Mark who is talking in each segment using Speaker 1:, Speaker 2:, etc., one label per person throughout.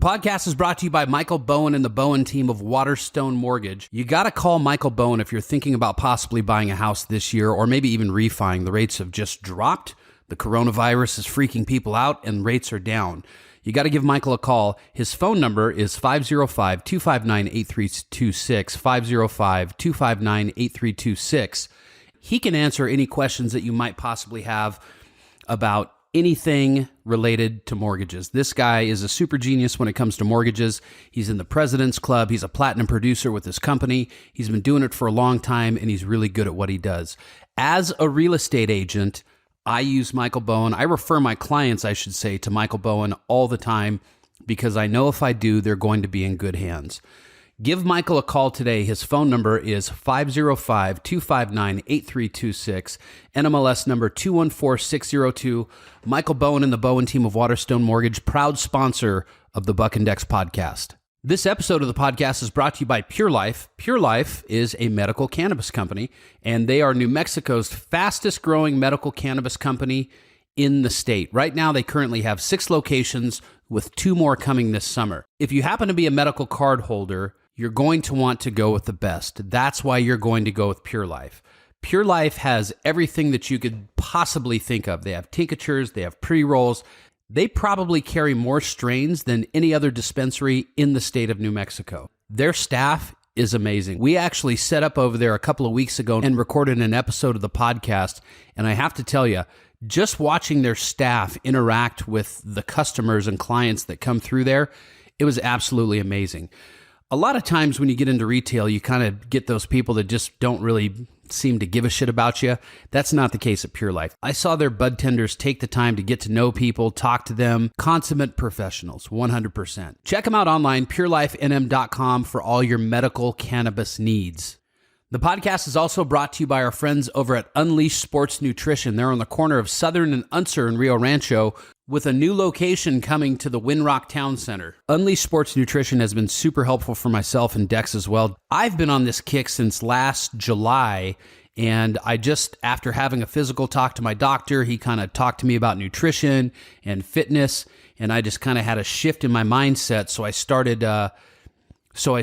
Speaker 1: podcast is brought to you by Michael Bowen and the Bowen team of Waterstone Mortgage. You got to call Michael Bowen if you're thinking about possibly buying a house this year or maybe even refining. The rates have just dropped. The coronavirus is freaking people out and rates are down. You got to give Michael a call. His phone number is 505-259-8326, 505-259-8326. He can answer any questions that you might possibly have about anything related to mortgages. This guy is a super genius when it comes to mortgages. He's in the President's Club. He's a platinum producer with his company. He's been doing it for a long time, and he's really good at what he does. As a real estate agent, I use Michael Bowen. I refer my clients, I should say, to Michael Bowen all the time because I know if I do, they're going to be in good hands. Give Michael a call today. His phone number is 505-259-8326, NMLS number 214602. Michael Bowen and the Bowen team of Waterstone Mortgage, proud sponsor of the Buck Index podcast. This episode of the podcast is brought to you by Pure Life. Pure Life is a medical cannabis company, and they are New Mexico's fastest growing medical cannabis company in the state. Right now, they currently have 6 locations with 2 more coming this summer. If you happen to be a medical card holder, you're going to want to go with the best. That's why you're going to go with Pure Life. Pure Life has everything that you could possibly think of. They have tinctures, they have pre-rolls. They probably carry more strains than any other dispensary in the state of New Mexico. Their staff is amazing. We actually set up over there a couple of weeks ago and recorded an episode of the podcast. And I have to tell you, just watching their staff interact with the customers and clients that come through there, it was absolutely amazing. A lot of times when you get into retail, you kind of get those people that just don't really seem to give a shit about you. That's not the case at Pure Life. I saw their bud tenders take the time to get to know people, talk to them. Consummate professionals, 100%. Check them out online, purelifenm.com, for all your medical cannabis needs. The podcast is also brought to you by our friends over at Unleashed Sports Nutrition. They're on the corner of Southern and Unser in Rio Rancho, with a new location coming to the Winrock Town Center. Unleashed Sports Nutrition has been super helpful for myself and Dex as well. I've been on this kick since last July, and I just, after having a physical talk to my doctor, he kind of talked to me about nutrition and fitness, and I just kind of had a shift in my mindset, so I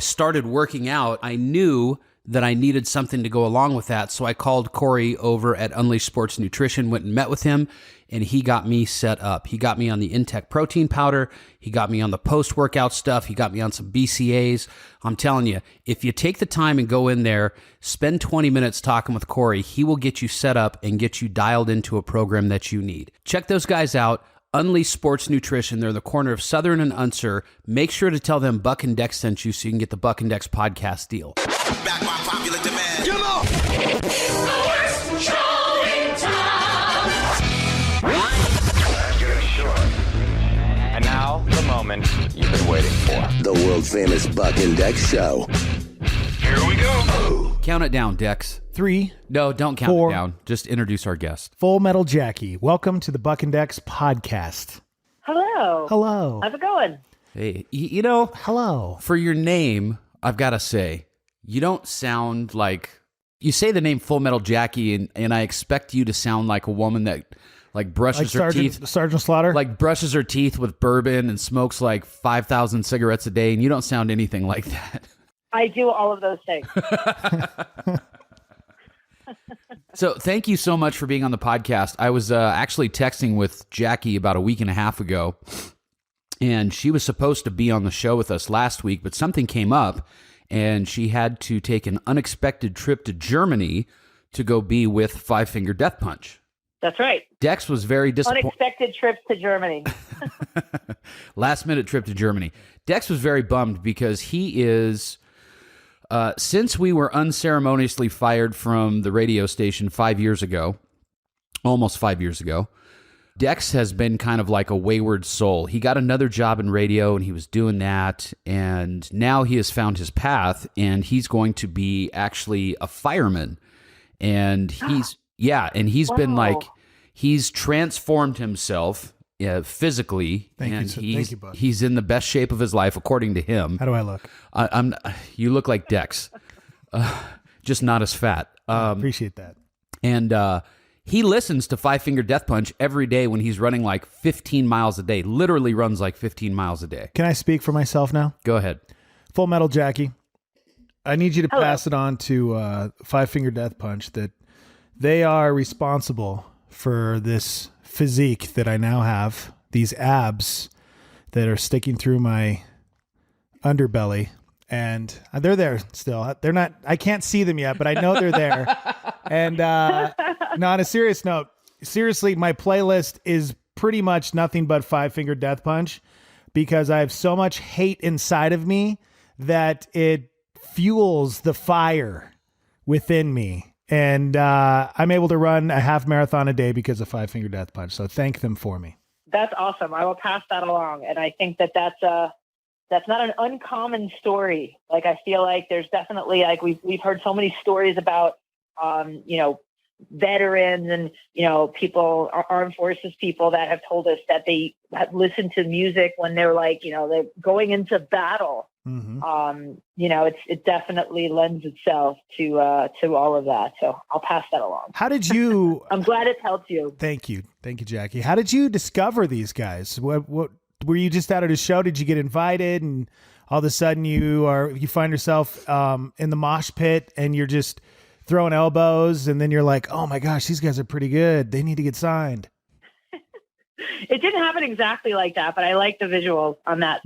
Speaker 1: started working out. I knew that I needed something to go along with that, so I called Corey over at Unleashed Sports Nutrition, went and met with him, and he got me set up. He got me on the Intech protein powder. He got me on the post-workout stuff. He got me on some BCAAs. I'm telling you, if you take the time and go in there, spend 20 minutes talking with Corey, he will get you set up and get you dialed into a program that you need. Check those guys out. Unleashed Sports Nutrition. They're in the corner of Southern and Unser. Make sure to tell them Buck and Dex sent you so you can get the Buck and Dex podcast deal.
Speaker 2: Back by popular demand. Come on!
Speaker 3: And now, the moment you've been waiting for.
Speaker 2: The world famous Buck and Dex Show. Here we go.
Speaker 1: Count it down, Dex.
Speaker 4: 3.
Speaker 1: No, don't count
Speaker 4: 4.
Speaker 1: it down. Just introduce our guest.
Speaker 4: Full Metal Jackie. Welcome to the Buck and Dex podcast.
Speaker 5: Hello.
Speaker 4: Hello.
Speaker 5: How's it going?
Speaker 1: Hey, you know,
Speaker 4: Hello.
Speaker 1: for your name, I've got to say, you don't sound like, you say the name Full Metal Jackie, and I expect you to sound like a woman that like brushes her teeth.
Speaker 4: Sergeant Slaughter?
Speaker 1: Like brushes her teeth with bourbon and smokes like 5,000 cigarettes a day, and you don't sound anything like that.
Speaker 5: I do all of those things.
Speaker 1: So thank you so much for being on the podcast. I was actually texting with Jackie about a week and a half ago, and she was supposed to be on the show with us last week, but something came up, and she had to take an unexpected trip to Germany to go be with Five Finger Death Punch.
Speaker 5: That's right.
Speaker 1: Dex was very disappointed.
Speaker 5: Unexpected trips to Germany.
Speaker 1: Last minute trip to Germany. Dex was very bummed because he is, since we were unceremoniously fired from the radio station 5 years ago, almost 5 years ago, Dex has been kind of like a wayward soul. He got another job in radio and he was doing that, and now he has found his path, and he's going to be actually a fireman. And he's been like, he's transformed himself physically,
Speaker 4: Thank you, bud.
Speaker 1: He's in the best shape of his life, according to him.
Speaker 4: How do I look?
Speaker 1: You look like Dex, just not as fat.
Speaker 4: Appreciate that.
Speaker 1: And He listens to Five Finger Death Punch every day when he's running like 15 miles a day. Literally runs like 15 miles a day.
Speaker 4: Can I speak for myself now?
Speaker 1: Go ahead.
Speaker 4: Full Metal Jackie, I need you to
Speaker 5: Hello.
Speaker 4: pass it on to Five Finger Death Punch that they are responsible for this physique that I now have, these abs that are sticking through my underbelly. And they're there still. They're not, I can't see them yet, but I know they're there. And no, on a serious note, seriously, my playlist is pretty much nothing but Five Finger Death Punch because I have so much hate inside of me that it fuels the fire within me. And I'm able to run a half marathon a day because of Five Finger Death Punch. So thank them for me.
Speaker 5: That's awesome. I will pass that along. And I think that's not an uncommon story. Like, I feel like there's definitely, like, we've heard so many stories about, veterans and, people, armed forces people that have told us that they have listened to music when they're like, they're going into battle.
Speaker 4: Mm-hmm.
Speaker 5: It definitely lends itself to all of that. So I'll pass that along.
Speaker 4: How did you?
Speaker 5: I'm glad it's helped you.
Speaker 4: Thank you, Jackie. How did you discover these guys? What were you just out at a show? Did you get invited, and all of a sudden you find yourself in the mosh pit, and you're just throwing elbows, and then you're like, oh my gosh, these guys are pretty good. They need to get signed.
Speaker 5: It didn't happen exactly like that, but I like the visuals on that.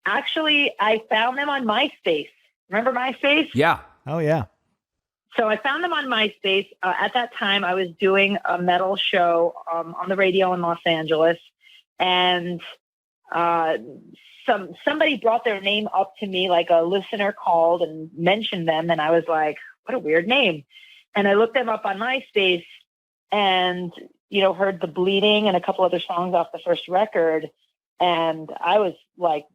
Speaker 5: Actually, I found them on MySpace. Remember MySpace?
Speaker 1: Yeah.
Speaker 4: Oh yeah.
Speaker 5: So I found them on MySpace. At that time, I was doing a metal show on the radio in Los Angeles, and somebody brought their name up to me, like a listener called and mentioned them, and I was like, what a weird name. And I looked them up on MySpace and, heard The Bleeding and a couple other songs off the first record, and I was like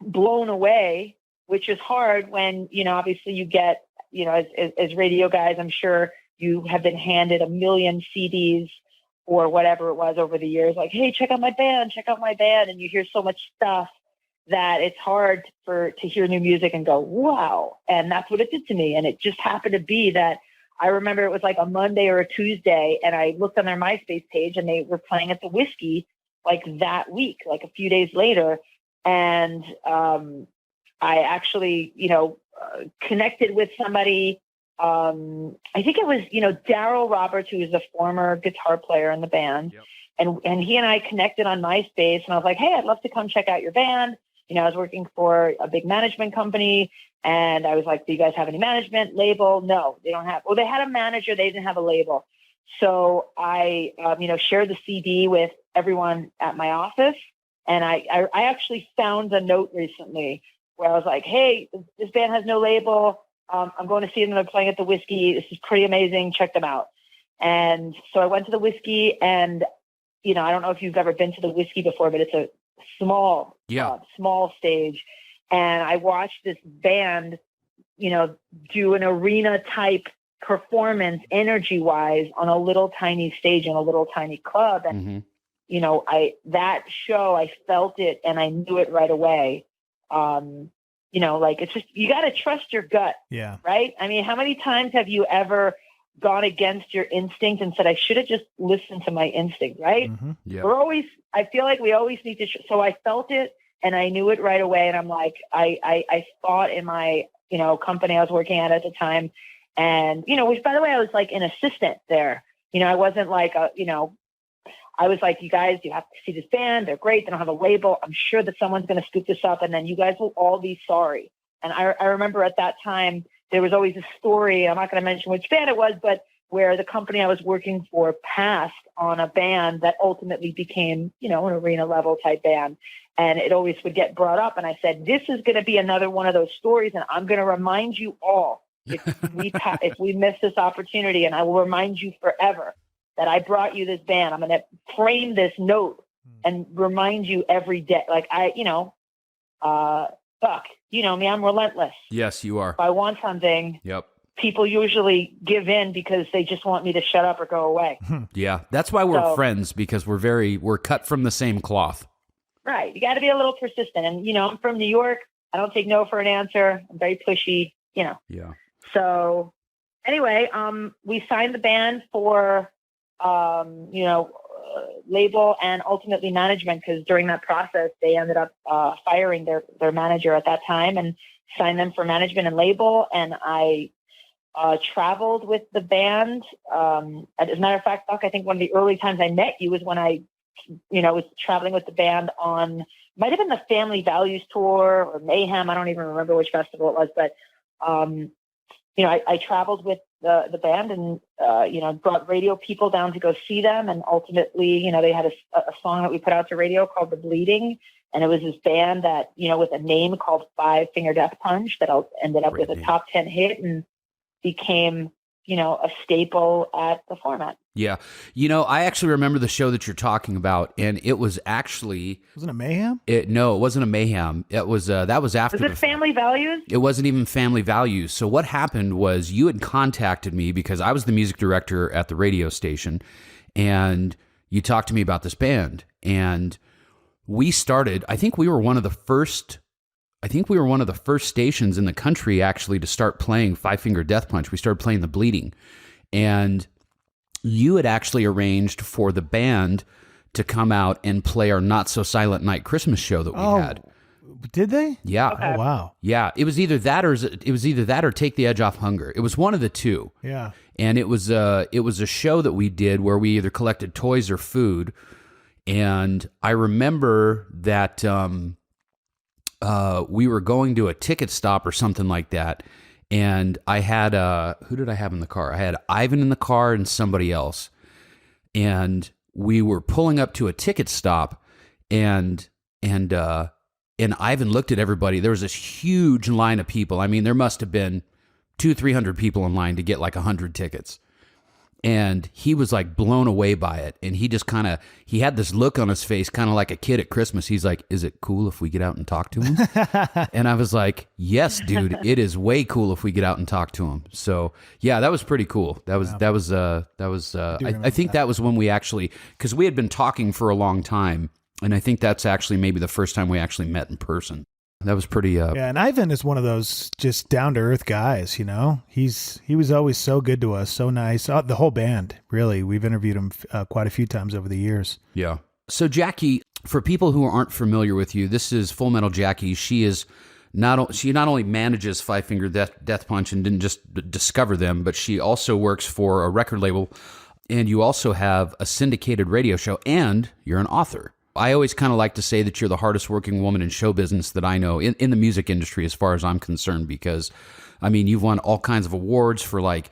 Speaker 5: blown away, which is hard when, obviously you get, as radio guys, I'm sure you have been handed a million CDs or whatever it was over the years, like, hey, check out my band. And you hear so much stuff that it's hard to hear new music and go, wow. And that's what it did to me. And it just happened to be that I remember it was like a Monday or a Tuesday, and I looked on their MySpace page and they were playing at the Whiskey like that week, like a few days later. And I actually, connected with somebody. I think it was, Daryl Roberts, who was a former guitar player in the band. Yep. And he and I connected on MySpace, and I was like, hey, I'd love to come check out your band. I was working for a big management company, and I was like, do you guys have any management label? No, they don't have. Well, they had a manager. They didn't have a label. So I, shared the CD with everyone at my office. And I actually found a note recently where I was like, hey, this band has no label. I'm going to see them. They're playing at the Whiskey. This is pretty amazing. Check them out. And so I went to the Whiskey, and, I don't know if you've ever been to the Whiskey before, but it's a small stage. And I watched this band, do an arena type performance energy wise on a little tiny stage in a little tiny club. And, that show, I felt it and I knew it right away. It's just, you got to trust your gut.
Speaker 4: Yeah.
Speaker 5: Right. I mean, how many times have you ever gone against your instinct and said, I should have just listened to my instinct. Right.
Speaker 4: Mm-hmm.
Speaker 1: Yeah.
Speaker 5: I feel like we always need to, so I felt it and I knew it right away. And I'm like, I thought in my, company I was working at the time, and, which, by the way, I was like an assistant there. I wasn't like, I was like, you guys, you have to see this band. They're great. They don't have a label. I'm sure that someone's going to scoop this up, and then you guys will all be sorry. And I remember at that time, there was always a story. I'm not going to mention which band it was, but where the company I was working for passed on a band that ultimately became, an arena level type band. And it always would get brought up. And I said, this is going to be another one of those stories. And I'm going to remind you all if we miss this opportunity, and I will remind you forever that I brought you this band. I'm going to frame this note and remind you every day. Like Buck, me, I'm relentless.
Speaker 1: Yes, you are.
Speaker 5: If I want something,
Speaker 1: yep.
Speaker 5: People usually give in because they just want me to shut up or go away.
Speaker 1: Yeah. That's why we're friends, because we're cut from the same cloth.
Speaker 5: Right. You got to be a little persistent. And, I'm from New York. I don't take no for an answer. I'm very pushy,
Speaker 1: Yeah.
Speaker 5: So anyway, we signed the band for, label and ultimately management, because during that process, they ended up firing their manager at that time and signed them for management and label. And I traveled with the band. As a matter of fact, Buck, I think one of the early times I met you was when I, was traveling with the band on, might have been the Family Values Tour or Mayhem. I don't even remember which festival it was, but, I traveled with the band and, brought radio people down to go see them. And ultimately, they had a song that we put out to radio called The Bleeding. And it was this band that, with a name called Five Finger Death Punch that ended up with a top 10 hit and became, a staple at the format.
Speaker 1: Yeah. I actually remember the show that you're talking about, and it was actually...
Speaker 4: Wasn't it Mayhem?
Speaker 1: No, it wasn't a Mayhem. It was, that was after...
Speaker 5: Was it Family Values?
Speaker 1: It wasn't even Family Values. So what happened was you had contacted me because I was the music director at the radio station, and you talked to me about this band, and we started... I think we were one of the first stations in the country actually to start playing Five Finger Death Punch. We started playing The Bleeding. And you had actually arranged for the band to come out and play our Not So Silent Night Christmas show that we had.
Speaker 4: Did they?
Speaker 1: Yeah.
Speaker 5: Okay.
Speaker 4: Oh, wow.
Speaker 1: Yeah. It was either that or Take the Edge Off Hunger. It was one of the two.
Speaker 4: Yeah.
Speaker 1: And it was a show that we did where we either collected toys or food. And I remember that we were going to a ticket stop or something like that. And I had, who did I have in the car? I had Ivan in the car and somebody else. And we were pulling up to a ticket stop, and Ivan looked at everybody. There was this huge line of people. I mean, there must have been 200-300 people in line to get like 100 tickets. And he was like blown away by it. And he just he had this look on his face, kind of like a kid at Christmas. He's like, "Is it cool if we get out and talk to him?" And I was like, "Yes, dude, it is way cool if we get out and talk to him." So yeah, that was pretty cool. I think that was when we actually, because we had been talking for a long time. And I think that's actually maybe the first time we actually met in person. That was pretty...
Speaker 4: Yeah, and Ivan is one of those just down-to-earth guys, He was always so good to us, so nice. The whole band, really. We've interviewed him quite a few times over the years.
Speaker 1: Yeah. So, Jackie, for people who aren't familiar with you, this is Full Metal Jackie. She not only manages Five Finger Death Punch and didn't just discover them, but she also works for a record label, and you also have a syndicated radio show, and you're an author. I always kind of like to say that you're the hardest working woman in show business that I know in the music industry, as far as I'm concerned, because, I mean, you've won all kinds of awards for like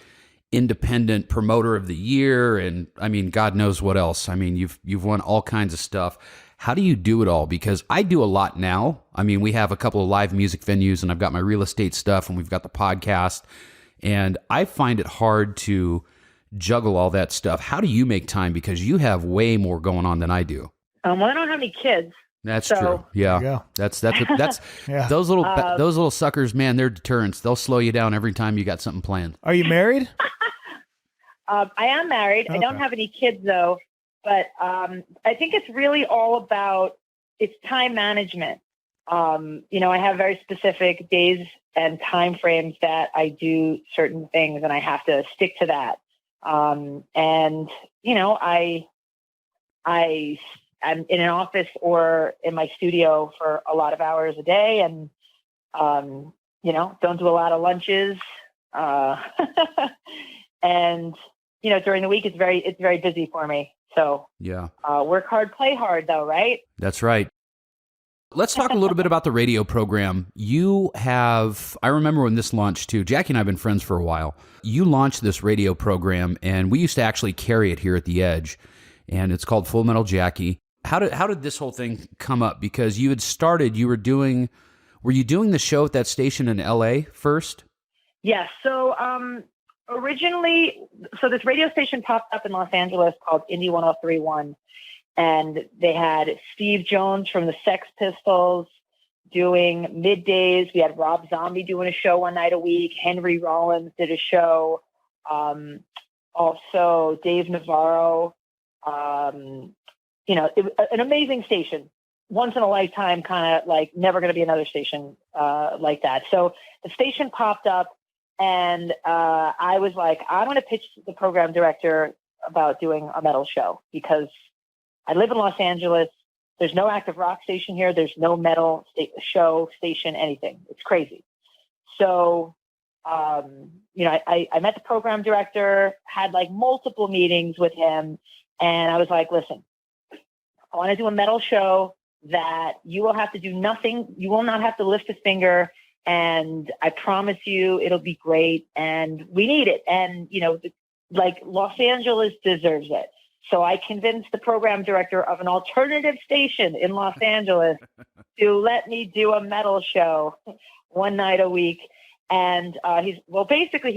Speaker 1: independent promoter of the year. And I mean, God knows what else. I mean, you've won all kinds of stuff. How do you do it all? Because I do a lot now. I mean, we have a couple of live music venues, and I've got my real estate stuff, and we've got the podcast, and I find it hard to juggle all that stuff. How do you make time? Because you have way more going on than I do.
Speaker 5: Well, I don't have any kids.
Speaker 1: That's true. Yeah, that's
Speaker 4: Yeah.
Speaker 1: those little suckers, man. They're deterrents. They'll slow you down every time you got something planned.
Speaker 4: Are you married?
Speaker 5: I am married.
Speaker 4: Okay.
Speaker 5: I don't have any kids though, but I think it's really all about it's time management. I have very specific days and time frames that I do certain things, and I have to stick to that. I'm in an office or in my studio for a lot of hours a day, and, don't do a lot of lunches. And, during the week, it's very busy for me. So
Speaker 1: yeah,
Speaker 5: work hard, play hard though, right?
Speaker 1: That's right. Let's talk a little bit about the radio program. I remember when this launched too. Jackie and I have been friends for a while. You launched this radio program, and we used to actually carry it here at the Edge, and it's called Full Metal Jackie. How did this whole thing come up? Because you had started, were you doing the show at that station in LA first?
Speaker 5: Yes. So originally, this radio station popped up in Los Angeles called Indie 103.1, and they had Steve Jones from the Sex Pistols doing middays. We had Rob Zombie doing a show one night a week. Henry Rollins did a show. Also Dave Navarro. An amazing station, once in a lifetime, kind of like never going to be another station like that. So the station popped up, And I was like, I'm going to pitch the program director about doing a metal show because I live in Los Angeles. There's no active rock station here. There's no metal show, station, anything. It's crazy. So, I met the program director, had like multiple meetings with him. And I was like, listen, I want to do a metal show that you will have to do nothing. You will not have to lift a finger. And I promise you it'll be great. And we need it. And, like Los Angeles deserves it. So I convinced the program director of an alternative station in Los Angeles to let me do a metal show one night a week. And he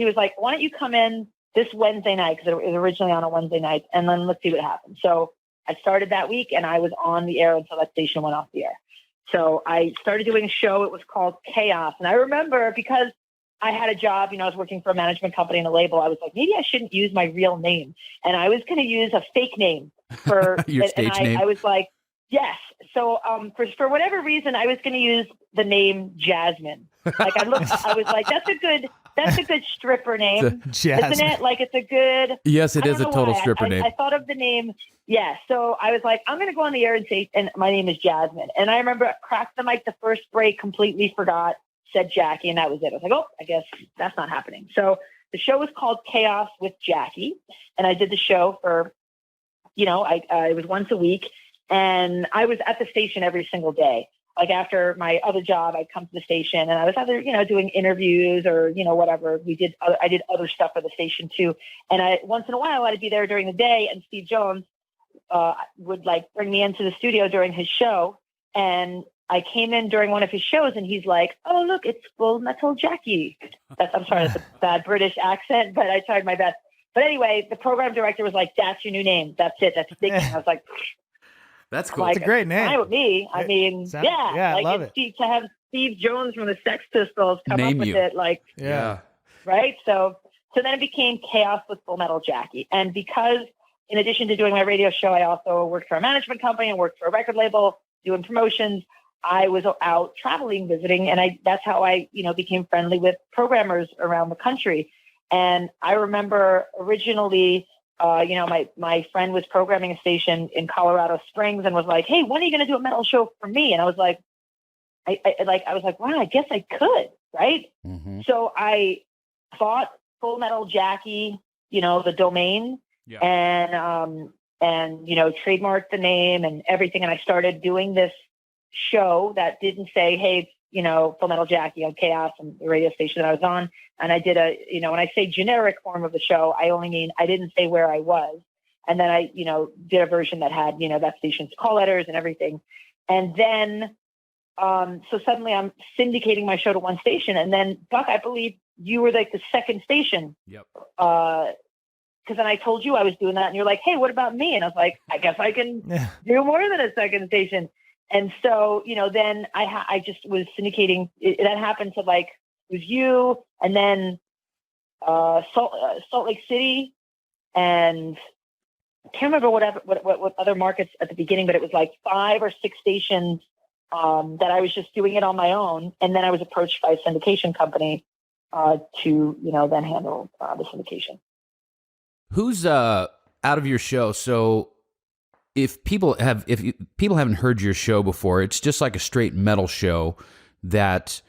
Speaker 5: was like, why don't you come in this Wednesday night? Because it was originally on a Wednesday night. And then let's see what happens. So I started that week and I was on the air until that station went off the air. So I started doing a show. It was called Chaos. And I remember because I had a job, I was working for a management company and a label. I was like, maybe I shouldn't use my real name. And I was going to use a fake name for
Speaker 1: your stage name.
Speaker 5: I was like, yes. So for whatever reason, I was going to use the name Jasmine. Like I was like, that's a good stripper name,
Speaker 4: Jasmine.
Speaker 5: isn't it? Like it's a good.
Speaker 1: Yes, it is a total stripper name.
Speaker 5: I thought of the name. Yeah. So I was like, I'm going to go on the air and say, and my name is Jasmine. And I remember I cracked the mic the first break, completely forgot, said Jackie, and that was it. I was like, oh, I guess that's not happening. So the show was called Chaos with Jackie. And I did the show for, it was once a week. And I was at the station every single day. Like after my other job, I'd come to the station and I was either, doing interviews or, whatever. I did other stuff for the station too. And once in a while I'd be there during the day and Steve Jones would like bring me into the studio during his show. And I came in during one of his shows and he's like, oh, look, it's Full Metal Jackie. I'm sorry, that's a bad British accent, but I tried my best. But anyway, the program director was like, that's your new name. That's it. That's sticking. I was like,
Speaker 1: that's cool.
Speaker 5: Like,
Speaker 4: it's a great name.
Speaker 5: Fine with me. I mean,
Speaker 4: I love it.
Speaker 5: To have Steve Jones from the Sex Pistols come
Speaker 1: Name
Speaker 5: up with
Speaker 1: you.
Speaker 5: it, like,
Speaker 1: Yeah.
Speaker 5: right? So then it became Chaos with Full Metal Jackie. And because in addition to doing my radio show, I also worked for a management company and worked for a record label doing promotions. I was out traveling, visiting, and that's how I, became friendly with programmers around the country. And I remember originally, my friend was programming a station in Colorado Springs and was like, hey, when are you going to do a metal show for me? And I was like, wow, I guess I could. Right.
Speaker 1: Mm-hmm.
Speaker 5: So I bought Full Metal Jackie, the domain and trademarked the name and everything. And I started doing this show that didn't say, hey, Full Metal Jackie on Chaos and the radio station that I was on. And I did when I say generic form of the show, I only mean I didn't say where I was. And then I, did a version that had, that station's call letters and everything. And then, so suddenly I'm syndicating my show to one station. And then, Buck, I believe you were like the second station.
Speaker 1: Yep.
Speaker 5: Because then I told you I was doing that. And you're like, hey, what about me? And I was like, I guess I can do more than a second station. And so, then I just was syndicating. That happened to like, it was you and then Salt Lake City. And I can't remember what other markets at the beginning, but it was like 5 or 6 stations that I was just doing it on my own. And then I was approached by a syndication company to, then handle the syndication.
Speaker 1: Who's out of your show? So if people haven't heard your show before, it's just like a straight metal show that,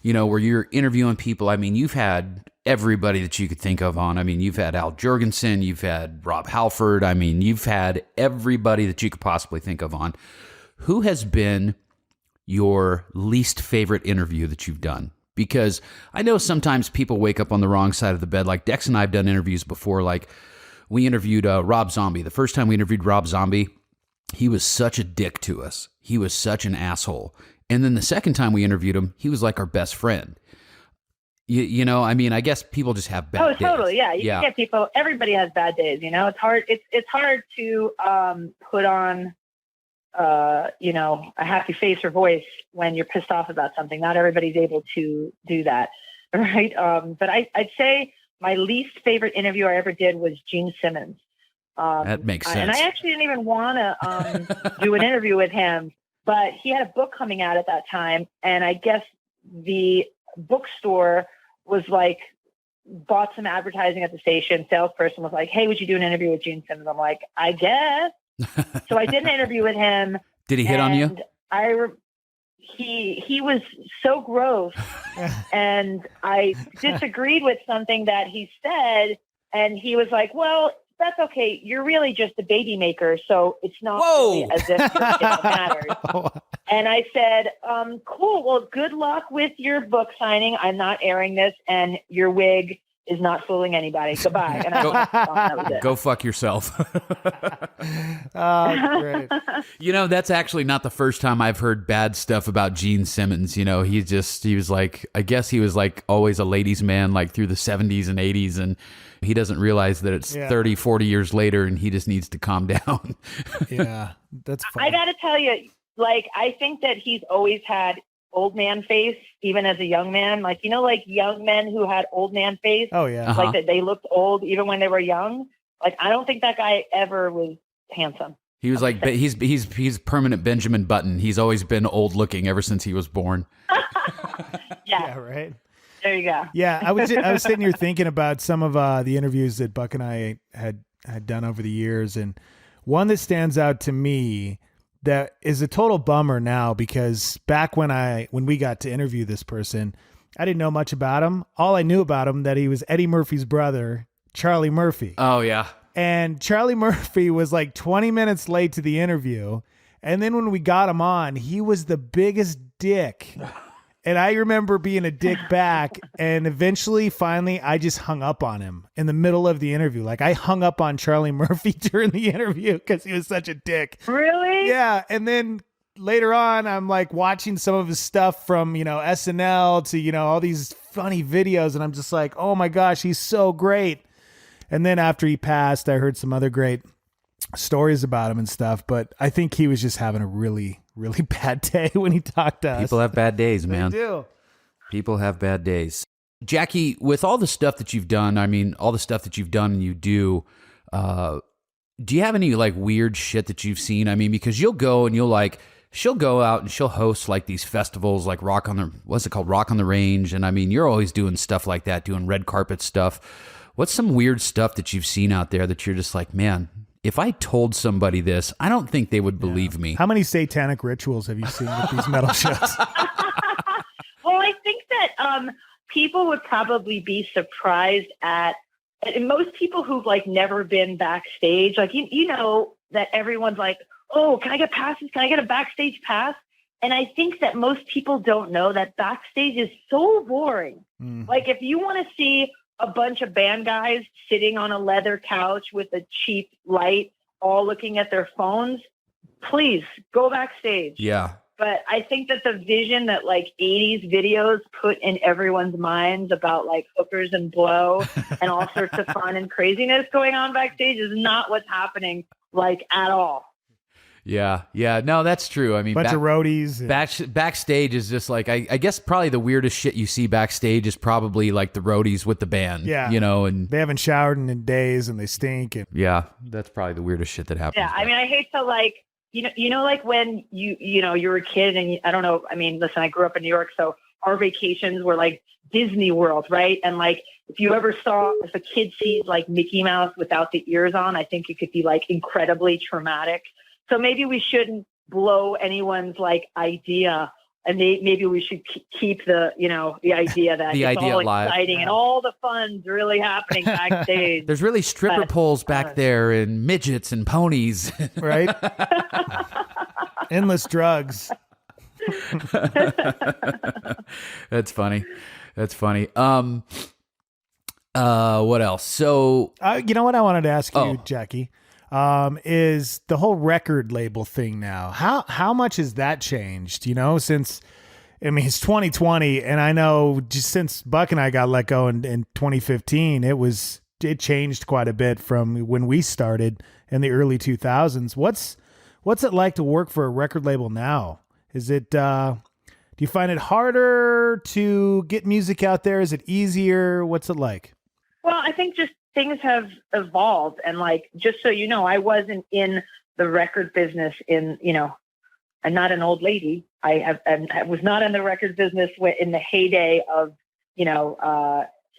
Speaker 1: where you're interviewing people. I mean, you've had everybody that you could think of on. I mean, you've had Al Jurgensen, you've had Rob Halford. I mean, you've had everybody that you could possibly think of on. Who has been your least favorite interview that you've done? Because I know sometimes people wake up on the wrong side of the bed. Like Dex and I have done interviews before. Like we interviewed Rob Zombie. The first time we interviewed Rob Zombie, he was such a dick to us. He was such an asshole. And then the second time we interviewed him, he was like our best friend. I mean, I guess people just have bad days.
Speaker 5: Oh, totally. Yeah. You can get people, everybody has bad days, it's hard. It's hard to put on, a happy face or voice when you're pissed off about something. Not everybody's able to do that. Right. But I'd say my least favorite interview I ever did was Gene Simmons.
Speaker 1: That makes sense.
Speaker 5: And I actually didn't even want to do an interview with him, but he had a book coming out at that time. And I guess the bookstore was like bought some advertising at the station. Salesperson was like, "Hey, would you do an interview with Gene Simmons?" I'm like, "I guess." So I did an interview with him.
Speaker 1: Did he hit on you?
Speaker 5: He was so gross, and I disagreed with something that he said, and he was like, "Well, that's okay. You're really just a baby maker, so it's not really as if it matters." And I said, "Cool. Well, good luck with your book signing. I'm not airing this, and your wig is not fooling anybody. Goodbye." And that was it.
Speaker 1: Go fuck yourself.
Speaker 4: Oh, great.
Speaker 1: You know, that's actually not the first time I've heard bad stuff about Gene Simmons. You know, he was like, I guess he was like always a ladies' man, like through the 70s and 80s. And he doesn't realize that it's 30, 40 years later and he just needs to calm down.
Speaker 4: Yeah, that's funny.
Speaker 5: I got to tell you, like, I think that he's always had old man face, even as a young man. Like, you know, like young men who had old man face.
Speaker 4: Oh, yeah.
Speaker 5: Like that they looked old even when they were young. Like, I don't think that guy ever was handsome.
Speaker 1: He was like, he's permanent Benjamin Button. He's always been old looking ever since he was born.
Speaker 4: Yeah, right.
Speaker 5: There you go.
Speaker 4: Yeah, I was sitting here thinking about some of the interviews that Buck and I had done over the years, and one that stands out to me that is a total bummer now, because back when we got to interview this person, I didn't know much about him. All I knew about him that he was Eddie Murphy's brother, Charlie Murphy.
Speaker 1: Oh yeah.
Speaker 4: And Charlie Murphy was like 20 minutes late to the interview. And then when we got him on, he was the biggest dick. And I remember being a dick back, and eventually, finally, I just hung up on him in the middle of the interview. Like, I hung up on Charlie Murphy during the interview because he was such a dick.
Speaker 5: Really?
Speaker 4: Yeah. And then later on, I'm like watching some of his stuff from, SNL to, all these funny videos. And I'm just like, oh my gosh, he's so great. And then after he passed, I heard some other great stories about him and stuff. But I think he was just having a really, really bad day when he talked to us.
Speaker 1: People have bad days, man.
Speaker 4: They do.
Speaker 1: People have bad days. Jackie, with all the stuff that you've done, all the stuff that you've done and you do you have any like weird shit that you've seen? Because you'll go and she'll go out and she'll host like these festivals like Rock on the Range. And you're always doing stuff like that, doing red carpet stuff. What's some weird stuff that you've seen out there that you're just like, man, if I told somebody this, I don't think they would believe me.
Speaker 4: How many satanic rituals have you seen at these metal shows?
Speaker 5: Well, I think that people would probably be surprised at, and most people who've like never been backstage, like, you know, that everyone's like, oh, can I get passes? Can I get a backstage pass? And I think that most people don't know that backstage is so boring. Mm-hmm. Like, if you want to see a bunch of band guys sitting on a leather couch with a cheap light, all looking at their phones, please go backstage.
Speaker 1: Yeah.
Speaker 5: But I think that the vision that like 80s videos put in everyone's minds about like hookers and blow and all sorts of fun and craziness going on backstage is not what's happening like at all.
Speaker 1: Yeah. No, that's true.
Speaker 4: Bunch of roadies.
Speaker 1: Backstage is just like, I guess probably the weirdest shit you see backstage is probably like the roadies with the band.
Speaker 4: Yeah.
Speaker 1: And
Speaker 4: they haven't showered in days and they stink. And
Speaker 1: yeah, that's probably the weirdest shit that happens.
Speaker 5: Yeah. I hate to like, like when you were a kid and I don't know. Listen, I grew up in New York, so our vacations were like Disney World, right? And like, if a kid sees like Mickey Mouse without the ears on, I think it could be like incredibly traumatic. So maybe we shouldn't blow anyone's like idea, and maybe we should keep the idea that it's all exciting and all the fun's really happening backstage.
Speaker 1: There's really stripper poles back there and midgets and ponies,
Speaker 4: right? Endless drugs.
Speaker 1: That's funny. What else? So
Speaker 4: you know what I wanted to ask you, Jackie? Is the whole record label thing now. How much has that changed, since, it's 2020, and I know just since Buck and I got let go in 2015, it changed quite a bit from when we started in the early 2000s. What's it like to work for a record label now? Is it, do you find it harder to get music out there? Is it easier? What's it like?
Speaker 5: Well, I think just things have evolved, and like, just so you know, I wasn't in the record business I'm not an old lady. I was not in the record business in the heyday of,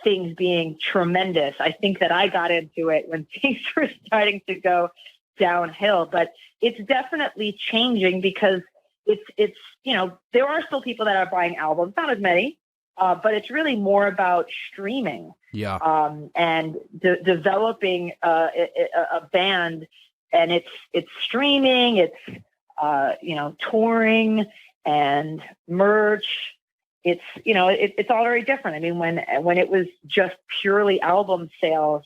Speaker 5: things being tremendous. I think that I got into it when things were starting to go downhill, but it's definitely changing because it's there are still people that are buying albums, not as many, but it's really more about streaming.
Speaker 1: Yeah.
Speaker 5: And developing a band, and it's streaming, it's touring and merch. It's all very different. I mean, when it was just purely album sales,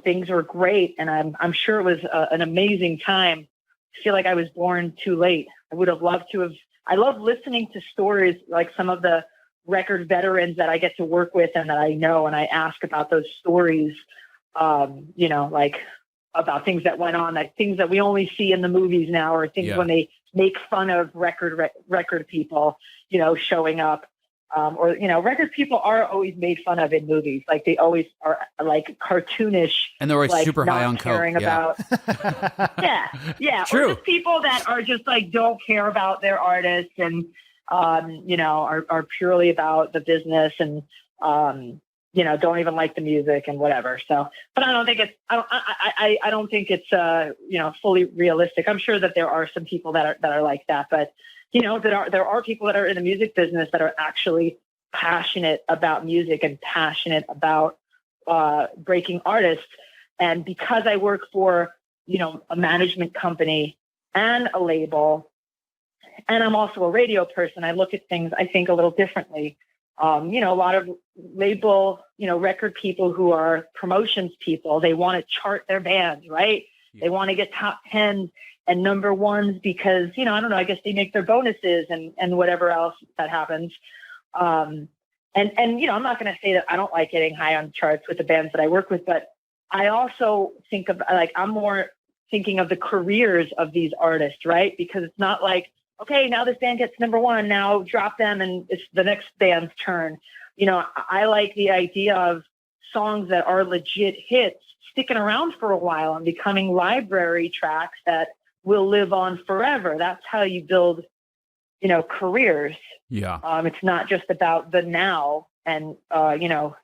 Speaker 5: things were great, and I'm sure it was an amazing time. I feel like I was born too late. I would have loved to have. I love listening to stories like some of the record veterans that I get to work with and that I know, and I ask about those stories. Like about things that went on, like things that we only see in the movies now, or things when they make fun of record people, showing up. Record people are always made fun of in movies. Like they always are like cartoonish.
Speaker 1: And they're always super high on coke.
Speaker 5: About, yeah.
Speaker 1: True.
Speaker 5: Or just people that are just like, don't care about their artists and, are purely about the business and, don't even like the music and whatever. So, but I don't think it's fully realistic. I'm sure that there are some people that are like that, but there are people that are in the music business that are actually passionate about music and passionate about breaking artists. And because I work for, a management company and a label, and I'm also a radio person, I look at things, I think, a little differently. A lot of label, record people who are promotions people, they want to chart their bands, right? Yeah. They want to get top 10s and number ones because, I don't know, I guess they make their bonuses and whatever else that happens. I'm not going to say that I don't like getting high on charts with the bands that I work with, but I also think of I'm more thinking of the careers of these artists, right? Because it's not like, okay, now this band gets number one, now drop them and it's the next band's turn. I like the idea of songs that are legit hits sticking around for a while and becoming library tracks that will live on forever. That's how you build, careers.
Speaker 1: Yeah.
Speaker 5: It's not just about the now and,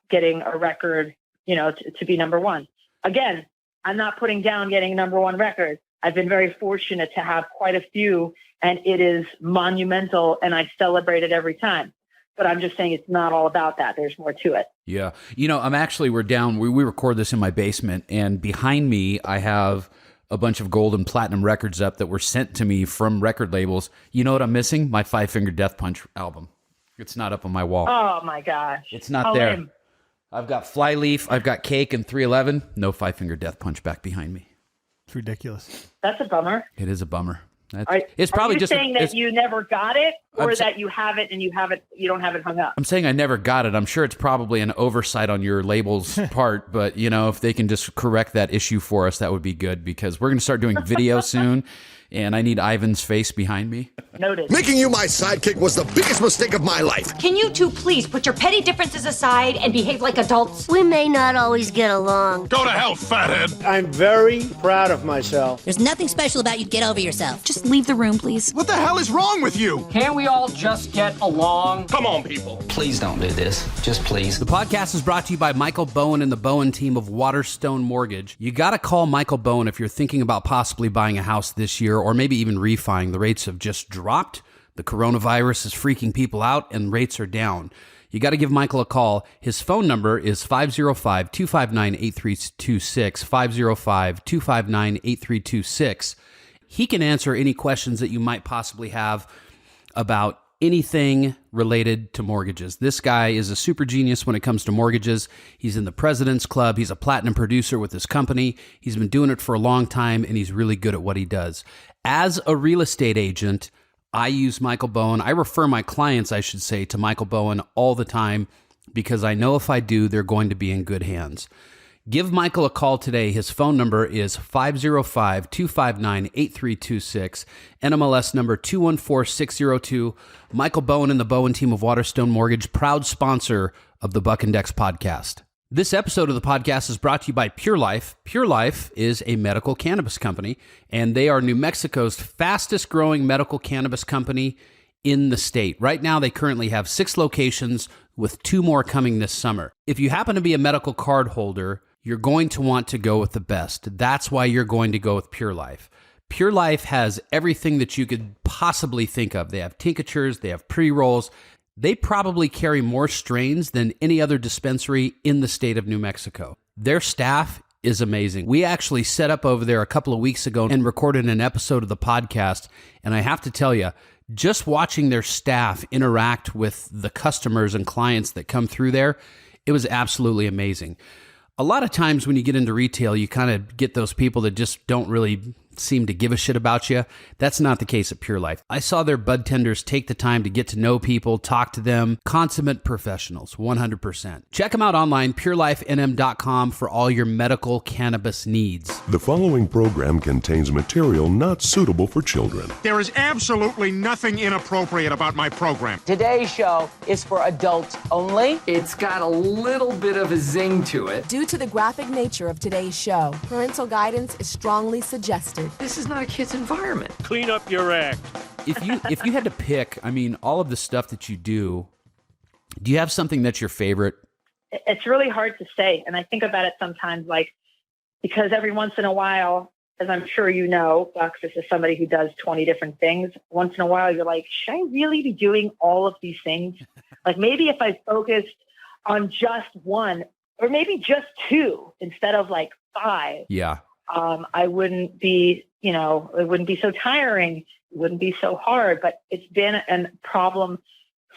Speaker 5: getting a record, to be number one. Again, I'm not putting down getting a number one record. I've been very fortunate to have quite a few, and it is monumental, and I celebrate it every time. But I'm just saying it's not all about that. There's more to it.
Speaker 1: Yeah. We're down, we record this in my basement, and behind me, I have a bunch of gold and platinum records up that were sent to me from record labels. You know what I'm missing? My 5 Finger Death Punch album. It's not up on my wall.
Speaker 5: Oh my gosh.
Speaker 1: It's not there. Lame. I've got Flyleaf, I've got Cake and 311. No 5 Finger Death Punch back behind me.
Speaker 4: It's ridiculous.
Speaker 5: That's a bummer.
Speaker 1: It is a bummer.
Speaker 5: It's probably just saying that you never got it, or that you have it and you don't have it hung up.
Speaker 1: I'm saying I never got it. I'm sure it's probably an oversight on your label's part, but if they can just correct that issue for us, that would be good, because we're going to start doing video soon, and I need Ivan's face behind me.
Speaker 5: Noted.
Speaker 2: Making you my sidekick was the biggest mistake of my life.
Speaker 6: Can you two please put your petty differences aside and behave like adults?
Speaker 7: We may not always get along.
Speaker 8: Go to hell, fathead.
Speaker 9: I'm very proud of myself.
Speaker 10: There's nothing special about you. Get over yourself.
Speaker 11: Just leave the room, please.
Speaker 8: What the hell is wrong with you?
Speaker 12: Can't we all just get along?
Speaker 8: Come on, people.
Speaker 13: Please don't do this. Just please.
Speaker 1: The podcast is brought to you by Michael Bowen and the Bowen team of Waterstone Mortgage. You got to call Michael Bowen if you're thinking about possibly buying a house this year, or maybe even refining. The rates have just dropped. The coronavirus is freaking people out, and rates are down. You got to give Michael a call. His phone number is 505-259-8326, 505-259-8326. He can answer any questions that you might possibly have about anything related to mortgages. This guy is a super genius when it comes to mortgages. He's in the President's Club. He's a platinum producer with his company. He's been doing it for a long time, and he's really good at what he does. As a real estate agent, I use Michael Bowen. I refer my clients, I should say, to Michael Bowen all the time, because I know if I do, they're going to be in good hands. Give Michael a call today. His phone number is 505-259-8326, NMLS number 214602. Michael Bowen and the Bowen team of Waterstone Mortgage, proud sponsor of the Buck and Dex podcast. This episode of the podcast is brought to you by Pure Life. Pure Life is a medical cannabis company, and they are New Mexico's fastest growing medical cannabis company in the state. Right now, they currently have 6 locations with 2 more coming this summer. If you happen to be a medical card holder, you're going to want to go with the best. That's why you're going to go with Pure Life. Pure Life has everything that you could possibly think of. They have tinctures, they have pre-rolls. They probably carry more strains than any other dispensary in the state of New Mexico. Their staff is amazing. We actually set up over there a couple of weeks ago and recorded an episode of the podcast. And I have to tell you, just watching their staff interact with the customers and clients that come through there, it was absolutely amazing. A lot of times when you get into retail, you kind of get those people that just don't really seem to give a shit about you. That's not the case at Pure Life. I saw their bud tenders take the time to get to know people, talk to them. Consummate professionals, 100%. Check them out online, purelifenm.com, for all your medical cannabis needs.
Speaker 11: The following program contains material not suitable for children.
Speaker 8: There is absolutely nothing inappropriate about my program.
Speaker 14: Today's show is for adults only.
Speaker 12: It's got a little bit of a zing to it.
Speaker 15: Due to the graphic nature of today's show, parental guidance is strongly suggested.
Speaker 12: This is not a kid's environment.
Speaker 9: Clean up your act.
Speaker 1: If you had to pick, I mean, all of the stuff that you do you have something that's your favorite?
Speaker 5: It's really hard to say. And I think about it sometimes, like, because every once in a while, as I'm sure you know, Bucks is somebody who does 20 different things. Once in a while, you're like, should I really be doing all of these things? Like, maybe if I focused on just one, or maybe just 2 instead of like 5.
Speaker 1: Yeah.
Speaker 5: I wouldn't be, it wouldn't be so tiring. It wouldn't be so hard, but it's been a problem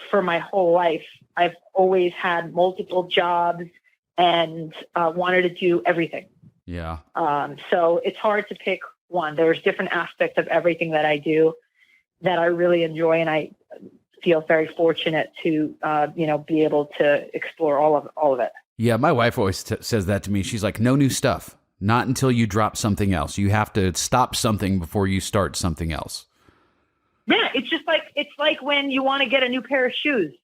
Speaker 5: for my whole life. I've always had multiple jobs and wanted to do everything.
Speaker 1: Yeah.
Speaker 5: So it's hard to pick one. There's different aspects of everything that I do that I really enjoy. And I feel very fortunate to, be able to explore all of it.
Speaker 1: Yeah. My wife always says that to me. She's like, no new stuff. Not until you drop something else. You have to stop something before you start something else.
Speaker 5: Yeah, it's like when you want to get a new pair of shoes.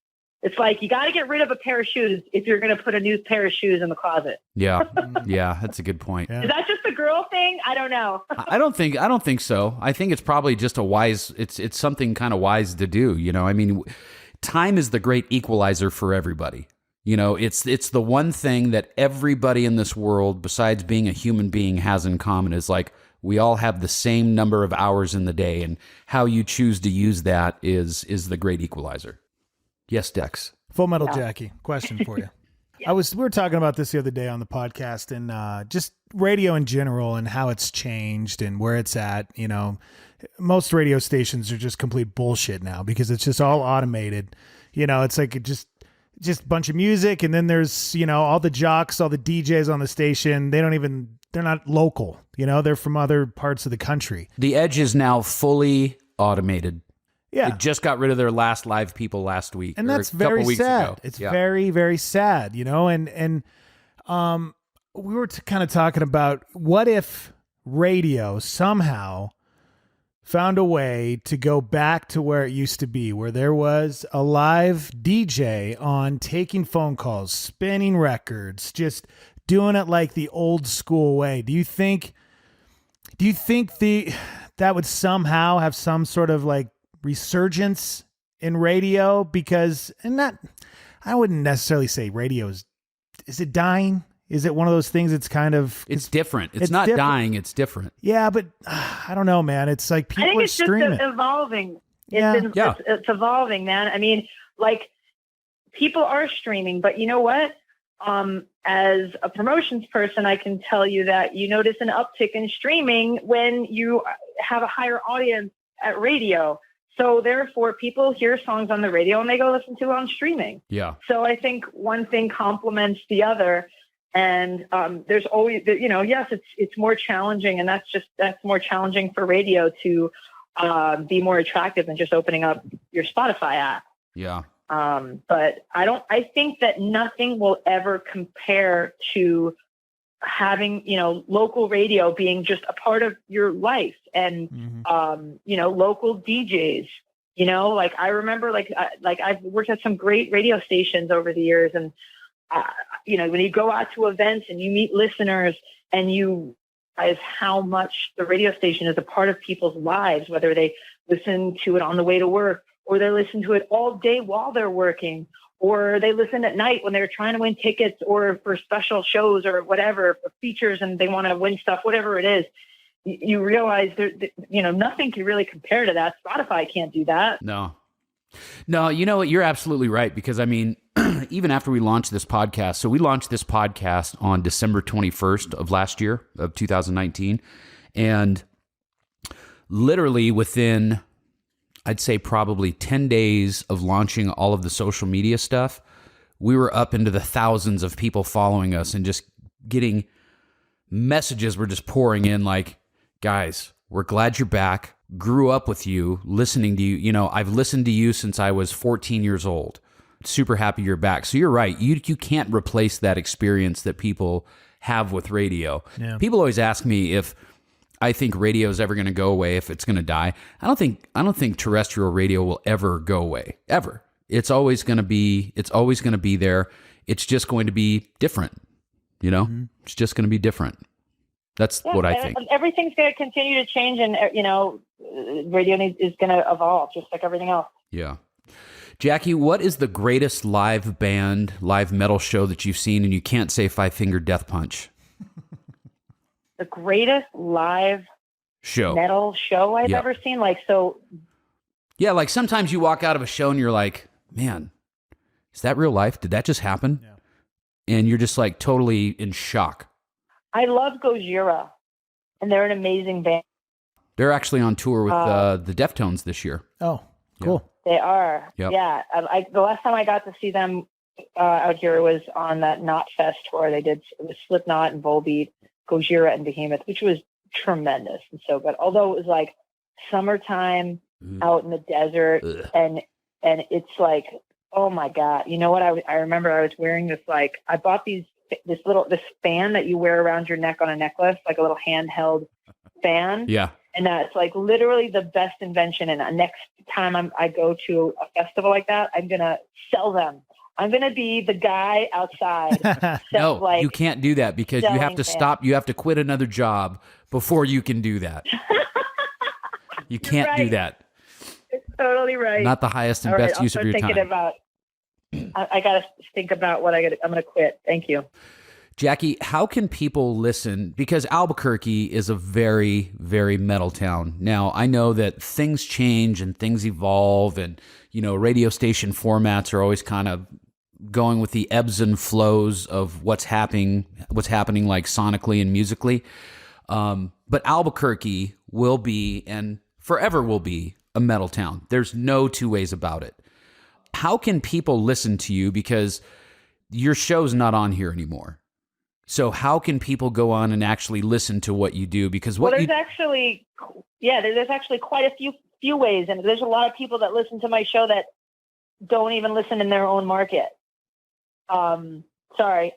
Speaker 5: It's like you got to get rid of a pair of shoes if you're going to put a new pair of shoes in the closet.
Speaker 1: Yeah, yeah, that's a good point.
Speaker 5: Yeah. Is that just a girl thing? I don't know.
Speaker 1: I don't think so. I think it's probably just it's something kind of wise to do. I mean, time is the great equalizer for everybody. It's the one thing that everybody in this world, besides being a human being, has in common is like we all have the same number of hours in the day, and how you choose to use that is the great equalizer. Yes, Dex.
Speaker 4: Full Metal Jackie, question for you.
Speaker 5: Yeah.
Speaker 4: We were talking about this the other day on the podcast, and just radio in general and how it's changed and where it's at. Most radio stations are just complete bullshit now because it's just all automated. It's like just a bunch of music, and then there's all the jocks, all the DJs on the station. They're not local. They're from other parts of the country.
Speaker 1: The Edge is now fully automated.
Speaker 4: Yeah,
Speaker 1: they just got rid of their last live people last week,
Speaker 4: and that's very sad. It's very, very sad. And we were kind of talking about what if radio somehow found a way to go back to where it used to be, where there was a live DJ on, taking phone calls, spinning records, just doing it like the old school way. Do you think that would somehow have some sort of like resurgence in radio? Because, I wouldn't necessarily say radio is it dying? Is it one of those things that's kind of...
Speaker 1: It's different. It's not different. Dying. It's different.
Speaker 4: Yeah, but I don't know, man. It's like people are streaming.
Speaker 5: Just evolving. It's evolving, man. I mean, like, people are streaming, but you know what? As a promotions person, I can tell you that you notice an uptick in streaming when you have a higher audience at radio. So therefore, people hear songs on the radio and they go listen to it on streaming.
Speaker 1: Yeah.
Speaker 5: So I think one thing complements the other. And there's always, yes, it's more challenging, and that's more challenging for radio to be more attractive than just opening up your Spotify app.
Speaker 1: Yeah.
Speaker 5: But I think that nothing will ever compare to having, local radio being just a part of your life, and local DJs. Like I remember, like I've worked at some great radio stations over the years, and when you go out to events and you meet listeners and you realize how much the radio station is a part of people's lives, whether they listen to it on the way to work or they listen to it all day while they're working, or they listen at night when they're trying to win tickets or for special shows or whatever, for features, and they want to win stuff, whatever it is. You realize nothing can really compare to that. Spotify can't do that.
Speaker 1: No, you know what? You're absolutely right. Because I mean, even after we launched this podcast, so we launched this podcast on December 21st of last year of 2019. And literally within, I'd say probably 10 days of launching all of the social media stuff, we were up into the thousands of people following us and just getting messages were just pouring in like, guys, we're glad you're back. Grew up with you, listening to you. You know, I've listened to you since I was 14 years old. Super happy you're back. So you're right. You can't replace that experience that people have with radio. Yeah. People always ask me if I think radio is ever going to go away, if it's going to die. I don't think terrestrial radio will ever go away, ever. It's always going to be there. It's just going to be different. You know, It's just going to be different. That's what I think.
Speaker 5: Everything's going to continue to change, and radio is going to evolve, just like everything else.
Speaker 1: Yeah, Jackie, what is the greatest live metal show that you've seen, and you can't say Five Finger Death Punch?
Speaker 5: The greatest live metal show I've ever seen,
Speaker 1: Yeah, like sometimes you walk out of a show and you're like, man, is that real life? Did that just happen? Yeah. And you're just like totally in shock.
Speaker 5: I love Gojira, and they're an amazing band.
Speaker 1: They're actually on tour with the Deftones this year.
Speaker 4: Oh, cool.
Speaker 5: Yeah. They are. Yep. Yeah. The last time I got to see them out here was on that Knot Fest tour. They did with Slipknot and Volbeat, Gojira and Behemoth, which was tremendous and so good. Although it was like summertime out in the desert, and it's like, oh my God. You know what? I remember I was wearing this, like, I bought this fan that you wear around your neck on a necklace, like a little handheld fan. Yeah. And that's like literally the best invention. And next time I go to a festival like that, I'm going to sell them. I'm going to be the guy outside.
Speaker 1: No, you can't do that because you have to stop. You have to quit another job before you can do that. You can't do that.
Speaker 5: It's totally right.
Speaker 1: Not the highest and best use of your time.
Speaker 5: I got to think about what I'm going to quit. Thank you.
Speaker 1: Jackie, how can people listen? Because Albuquerque is a very, very metal town. Now, I know that things change and things evolve, and, radio station formats are always kind of going with the ebbs and flows of what's happening like sonically and musically. But Albuquerque will be, and forever will be, a metal town. There's no two ways about it. How can people listen to you? Because your show's not on here anymore. So how can people go on and actually listen to what you do? Because there's actually quite a few ways. And there's a lot of people that listen to my show that don't even listen in their own market. Sorry,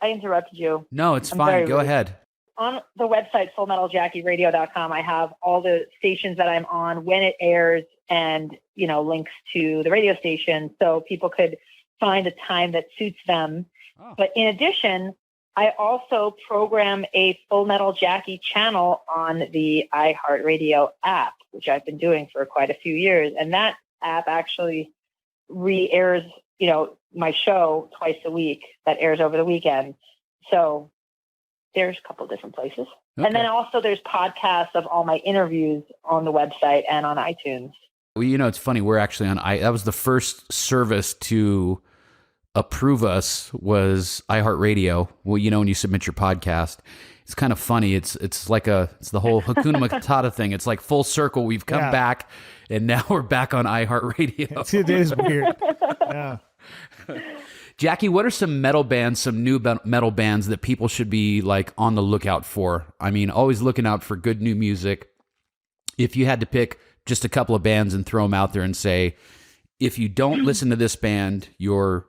Speaker 1: I interrupted you. No, it's fine. Go ahead.
Speaker 5: On the website, fullmetaljackieradio.com, I have all the stations that I'm on, when it airs, and, links to the radio station so people could find a time that suits them. Oh. But in addition, I also program a Full Metal Jackie channel on the iHeartRadio app, which I've been doing for quite a few years. And that app actually re-airs, my show twice a week that airs over the weekend. So there's a couple different places. Okay. And then also there's podcasts of all my interviews on the website and on iTunes.
Speaker 1: Well, it's funny. We're actually on that was the first service to approve us was iHeartRadio. Well, when you submit your podcast, it's kind of funny. It's the whole Hakuna Matata thing. It's like full circle. We've come back, and now we're back on iHeartRadio.
Speaker 4: It is weird. Yeah.
Speaker 1: Jackie, what are some metal bands, some new metal bands that people should be like on the lookout for? I mean, always looking out for good new music. If you had to pick just a couple of bands and throw them out there and say, if you don't listen to this band, you're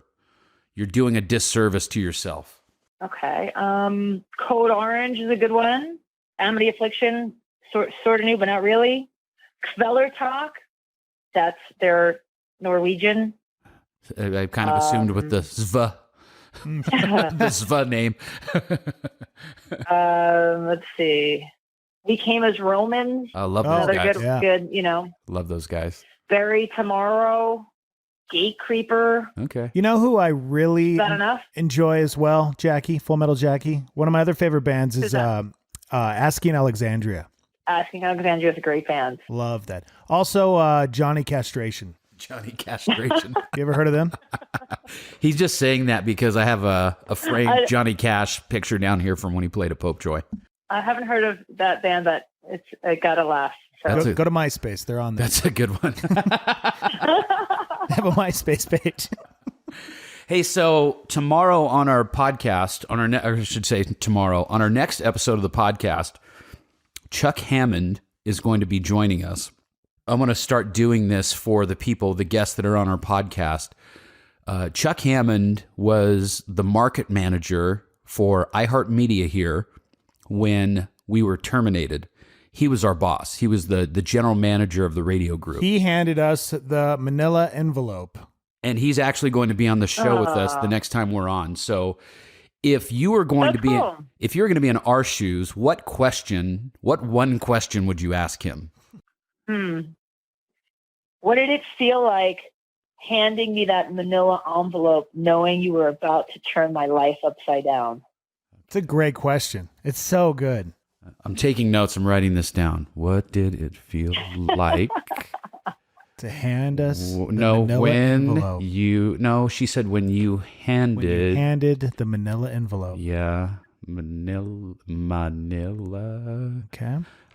Speaker 1: doing a disservice to yourself.
Speaker 5: Okay. Code Orange is a good one. Amity Affliction, sort of new, but not really. Kveller Talk, they're Norwegian.
Speaker 1: I kind of assumed with the Zva, the Zva name.
Speaker 5: Let's see. We Came as Romans.
Speaker 1: I love those guys.
Speaker 5: Good,
Speaker 1: Love those guys.
Speaker 5: Bury Tomorrow, Gate Creeper.
Speaker 1: Okay.
Speaker 4: You know who I really
Speaker 5: Is that enough?
Speaker 4: enjoy as well, Jackie? Full Metal Jackie. One of my other favorite bands is Asking Alexandria.
Speaker 5: Asking Alexandria is a great band.
Speaker 4: Love that. Also, Johnny Castration.
Speaker 1: Johnny Castration.
Speaker 4: You ever heard of them?
Speaker 1: He's just saying that because I have a framed Johnny Cash picture down here from when he played at Pope Joy.
Speaker 5: I haven't heard of that band, but it got a laugh. So.
Speaker 4: Go to MySpace. They're on there.
Speaker 1: That's a good one.
Speaker 4: They have a MySpace page.
Speaker 1: Hey, so tomorrow on our podcast, tomorrow on our next episode of the podcast, Chuck Hammond is going to be joining us. I'm going to start doing this for the people, the guests that are on our podcast. Chuck Hammond was the market manager for iHeartMedia here when we were terminated. He was our boss. He was the general manager of the radio group.
Speaker 4: He handed us the manila envelope.
Speaker 1: And he's actually going to be on the show with us the next time we're on. So if you were going to be if you were going to be in our shoes, what one question would you ask him?
Speaker 5: What did it feel like handing me that manila envelope knowing you were about to turn my life upside down?
Speaker 4: It's a great question. It's so good.
Speaker 1: I'm taking notes. I'm writing this down. What did it feel like
Speaker 4: to hand us the
Speaker 1: no
Speaker 4: manila
Speaker 1: when
Speaker 4: envelope?
Speaker 1: She said when you handed
Speaker 4: the manila envelope.
Speaker 1: Yeah, manila.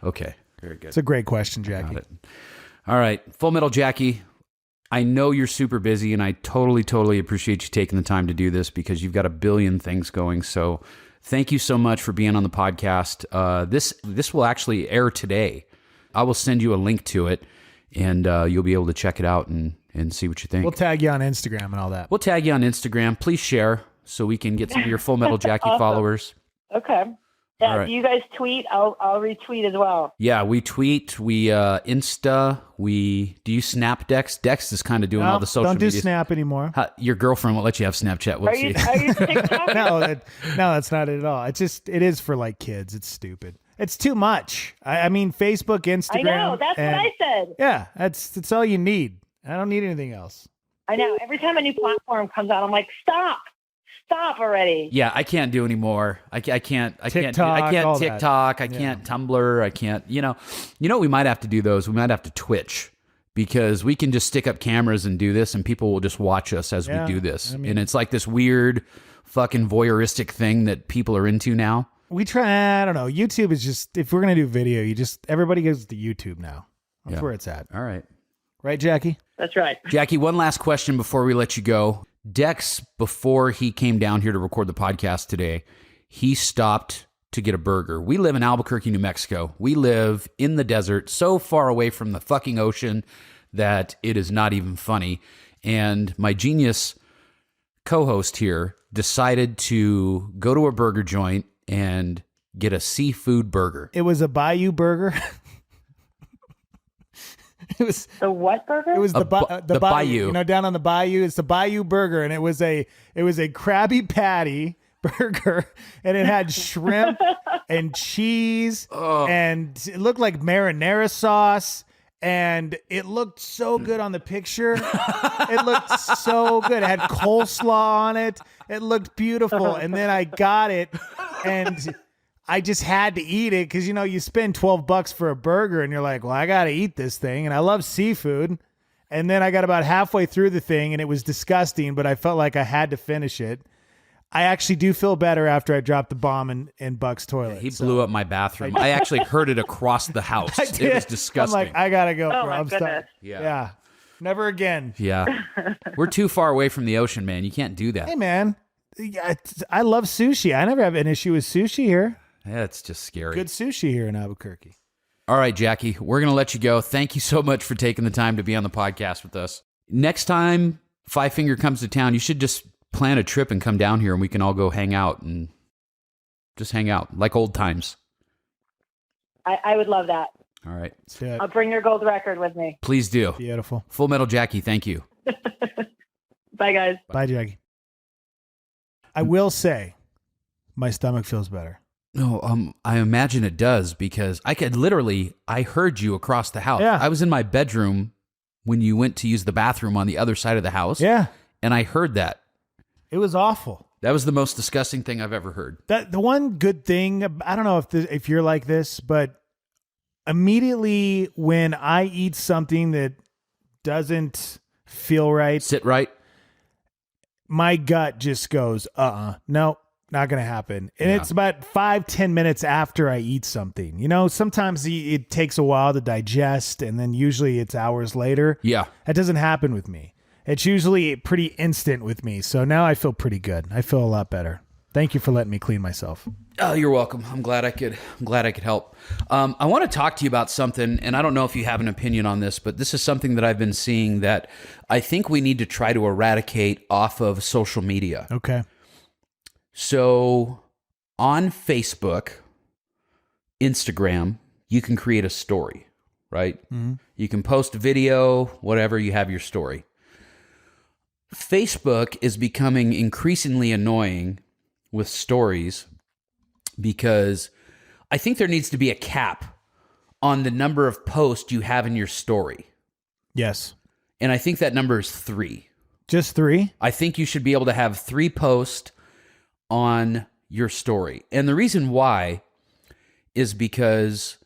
Speaker 1: Okay, very good.
Speaker 4: It's a great question, Jackie.
Speaker 1: Got it. All right, Full Metal Jackie, I know you're super busy, and I totally appreciate you taking the time to do this because you've got a billion things going. So thank you so much for being on the podcast. This will actually air today. I will send you a link to it, and you'll be able to check it out and see what you think.
Speaker 4: We'll tag you on Instagram and all that.
Speaker 1: We'll tag you on Instagram. Please share so we can get some of your Full Metal Jackie
Speaker 5: Awesome.
Speaker 1: followers.
Speaker 5: Okay. Yeah,
Speaker 1: right.
Speaker 5: Do you guys tweet? I'll retweet as well.
Speaker 1: Yeah, we tweet, we Insta, do you Snap Dex? Dex is kind of doing all the social media.
Speaker 4: Don't do Snap anymore.
Speaker 1: Your girlfriend won't let you have Snapchat. We'll see.
Speaker 5: Are you TikTok?
Speaker 4: No, that's not it at all. It is for like kids. It's stupid. It's too much. I mean, Facebook, Instagram.
Speaker 5: I know. That's what I said.
Speaker 4: Yeah, that's all you need. I don't need anything else.
Speaker 5: I know. Every time a new platform comes out, I'm like, stop already.
Speaker 1: Yeah, I can't do anymore. I can't
Speaker 4: TikTok,
Speaker 1: I can't Tumblr. I can't, you know what we might have to do those. We might have to Twitch because we can just stick up cameras and do this and people will just watch us as we do this. And it's like this weird fucking voyeuristic thing that people are into now.
Speaker 4: We try, I don't know. YouTube is just, if we're going to do video, everybody goes to YouTube now. That's where it's at.
Speaker 1: All right.
Speaker 4: Right, Jackie?
Speaker 5: That's right.
Speaker 1: Jackie, one last question before we let you go. Dex, before he came down here to record the podcast today, he stopped to get a burger. We live in Albuquerque, New Mexico. We live in the desert, so far away from the fucking ocean that it is not even funny. And my genius co-host here decided to go to a burger joint and get a seafood burger.
Speaker 4: It was a Bayou burger. It was
Speaker 5: the what burger?
Speaker 4: It was the
Speaker 1: Bayou.
Speaker 4: You know, down on the Bayou, it's the Bayou burger, and it was a Krabby Patty burger, and it had shrimp and cheese, and it looked like marinara sauce, and it looked so good on the picture. It looked so good. It had coleslaw on it. It looked beautiful, and then I got it, and I just had to eat it because, you spend $12 for a burger and you're like, well, I got to eat this thing. And I love seafood. And then I got about halfway through the thing and it was disgusting, but I felt like I had to finish it. I actually do feel better after I dropped the bomb in Buck's toilet.
Speaker 1: He blew up my bathroom. I actually heard it across the house.
Speaker 4: I did.
Speaker 1: It was disgusting.
Speaker 4: I'm like, I got to go.
Speaker 5: Oh, my
Speaker 4: I'm
Speaker 5: goodness.
Speaker 4: Yeah. Never again.
Speaker 1: Yeah. We're too far away from the ocean, man. You can't do that.
Speaker 4: Hey, man. I love sushi. I never have an issue with sushi here.
Speaker 1: Yeah, it's just scary.
Speaker 4: Good sushi here in Albuquerque.
Speaker 1: All right, Jackie, we're going to let you go. Thank you so much for taking the time to be on the podcast with us. Next time Five Finger comes to town, you should just plan a trip and come down here and we can all go hang out and just hang out like old times.
Speaker 5: I would love that.
Speaker 1: All right.
Speaker 5: I'll bring your gold record with me.
Speaker 1: Please do.
Speaker 4: Beautiful.
Speaker 1: Full Metal Jackie, thank you.
Speaker 5: Bye, guys.
Speaker 4: Bye, Jackie. I will say my stomach feels better.
Speaker 1: No, I imagine it does because I heard you across the house.
Speaker 4: Yeah.
Speaker 1: I was in my bedroom when you went to use the bathroom on the other side of the house.
Speaker 4: Yeah.
Speaker 1: And I heard that.
Speaker 4: It was awful.
Speaker 1: That was the most disgusting thing I've ever heard.
Speaker 4: The one good thing, I don't know if you're like this, but immediately when I eat something that doesn't feel right,
Speaker 1: sit right,
Speaker 4: my gut just goes, no, not going to happen. And it's about 5-10 minutes after I eat something. You know, sometimes it takes a while to digest, and then usually it's hours later.
Speaker 1: Yeah.
Speaker 4: That doesn't happen with me. It's usually pretty instant with me. So now I feel pretty good. I feel a lot better. Thank you for letting me clean myself.
Speaker 1: Oh, you're welcome. I'm glad I could help. I want to talk to you about something, and I don't know if you have an opinion on this, but this is something that I've been seeing that I think we need to try to eradicate off of social media.
Speaker 4: Okay.
Speaker 1: So on Facebook, Instagram, you can create a story, right? Mm-hmm. You can post a video, whatever, you have your story. Facebook is becoming increasingly annoying with stories because I think there needs to be a cap on the number of posts you have in your story.
Speaker 4: Yes.
Speaker 1: And I think that number is 3.
Speaker 4: Just 3?
Speaker 1: I think you should be able to have 3 posts on your story. And the reason why is because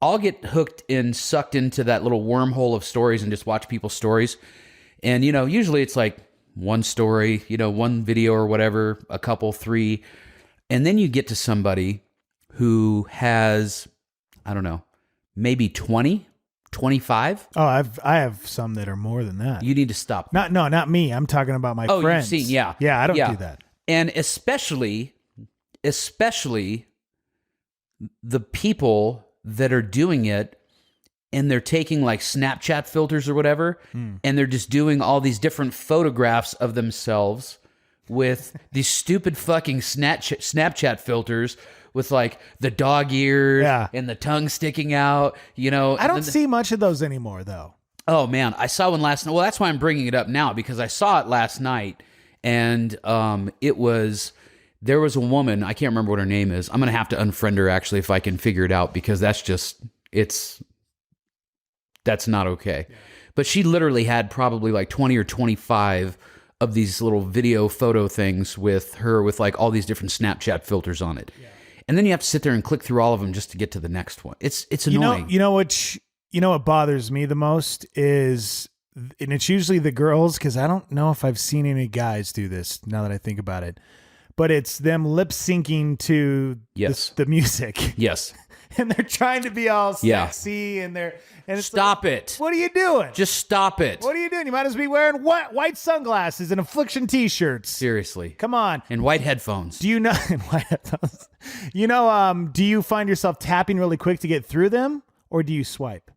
Speaker 1: I'll get hooked and sucked into that little wormhole of stories and just watch people's stories. And, you know, usually it's like one story, you know, one video or whatever, a couple, 3. And then you get to somebody who has, I don't know, maybe 20, 25.
Speaker 4: Oh, I have some that are more than that.
Speaker 1: You need to stop.
Speaker 4: Not me. I'm talking about my friends.
Speaker 1: Oh, you've seen, yeah.
Speaker 4: Yeah, I don't do that.
Speaker 1: And especially the people that are doing it and they're taking like Snapchat filters or whatever, and they're just doing all these different photographs of themselves with these stupid fucking Snapchat filters with like the dog ears and the tongue sticking out, you know.
Speaker 4: I don't see much of those anymore, though.
Speaker 1: Oh, man. I saw one last night. Well, that's why I'm bringing it up now, because I saw it last night, and there was a woman, I can't remember what her name is. I'm going to have to unfriend her, actually, if I can figure it out, because that's not okay. Yeah. But she literally had probably like 20 or 25 of these little video photo things with her with like all these different Snapchat filters on it. Yeah. And then you have to sit there and click through all of them just to get to the next one. It's annoying.
Speaker 4: You know what bothers me the most is, and it's usually the girls, because I don't know if I've seen any guys do this now that I think about it, but it's them lip syncing to the music.
Speaker 1: Yes.
Speaker 4: And they're trying to be all sexy, and it's
Speaker 1: stop it.
Speaker 4: What are you doing?
Speaker 1: Just stop it.
Speaker 4: What are you doing? You might as well be wearing white sunglasses and Affliction t-shirts.
Speaker 1: Seriously.
Speaker 4: Come on.
Speaker 1: And white headphones.
Speaker 4: Do you know? Do you find yourself tapping really quick to get through them, or do you swipe?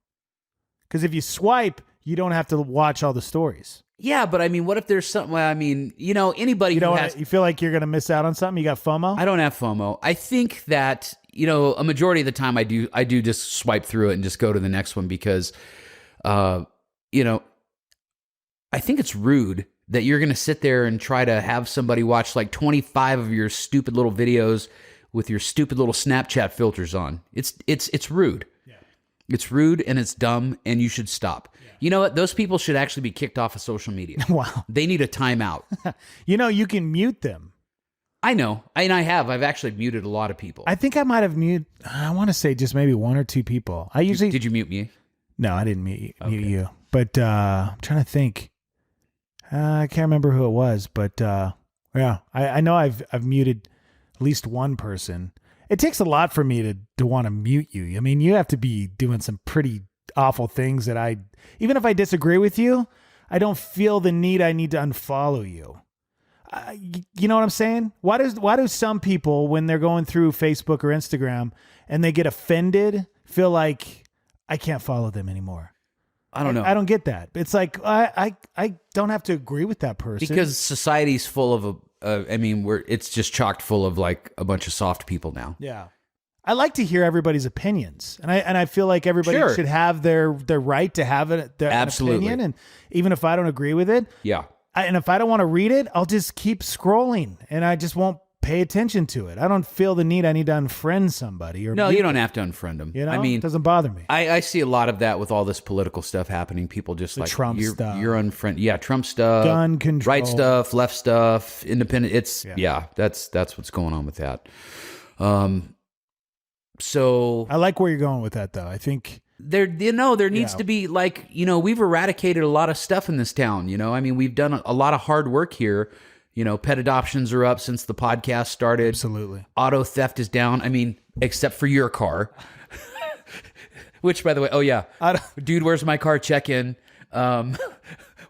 Speaker 4: Because if you swipe, you don't have to watch all the stories.
Speaker 1: Yeah, but I mean, what if there's something? I mean, you know, anybody
Speaker 4: you feel like you're going to miss out on something? You got FOMO?
Speaker 1: I don't have FOMO. I think that, you know, a majority of the time I do just swipe through it and just go to the next one because, you know, I think it's rude that you're going to sit there and try to have somebody watch like 25 of your stupid little videos with your stupid little Snapchat filters on. It's rude. Yeah. It's rude and it's dumb, and you should stop. Yeah. You know what? Those people should actually be kicked off of social media.
Speaker 4: Wow.
Speaker 1: They need a timeout.
Speaker 4: You know, you can mute them.
Speaker 1: I know. And I've actually muted a lot of people.
Speaker 4: I think I might have muted, I want to say just maybe 1 or 2 people.
Speaker 1: Did you mute me?
Speaker 4: No, I didn't mute you. But I'm trying to think. I can't remember who it was, but yeah, I know I've muted at least one person. It takes a lot for me to want to mute you. I mean, you have to be doing some pretty awful things that even if I disagree with you, I don't feel the need I need to unfollow you. You know what I'm saying? Why do some people, when they're going through Facebook or Instagram and they get offended, feel like I can't follow them anymore?
Speaker 1: I don't know.
Speaker 4: I don't get that. It's like I don't have to agree with that person,
Speaker 1: because society's full of it's just chocked full of like a bunch of soft people now.
Speaker 4: Yeah. I like to hear everybody's opinions, and I feel like everybody should have their right to have an opinion, and even if I don't agree with it,
Speaker 1: yeah.
Speaker 4: And if I don't want to read it, I'll just keep scrolling, and I just won't pay attention to it. I don't feel the need I need to unfriend somebody. Or
Speaker 1: no, you don't have to unfriend them.
Speaker 4: You know,
Speaker 1: I mean,
Speaker 4: it doesn't bother me.
Speaker 1: I see a lot of that with all this political stuff happening. People just
Speaker 4: The
Speaker 1: like
Speaker 4: Trump stuff.
Speaker 1: You're unfriend. Yeah, Trump stuff,
Speaker 4: Gun control,
Speaker 1: right stuff, left stuff, independent. It's that's what's going on with that. So
Speaker 4: I like where you're going with that, though. I think
Speaker 1: there needs to be like, we've eradicated a lot of stuff in this town. I mean, we've done a lot of hard work here. Pet adoptions are up since the podcast started.
Speaker 4: Absolutely.
Speaker 1: Auto theft is down. I mean, except for your car. Which, by the way, oh yeah, dude, where's my car? Check in.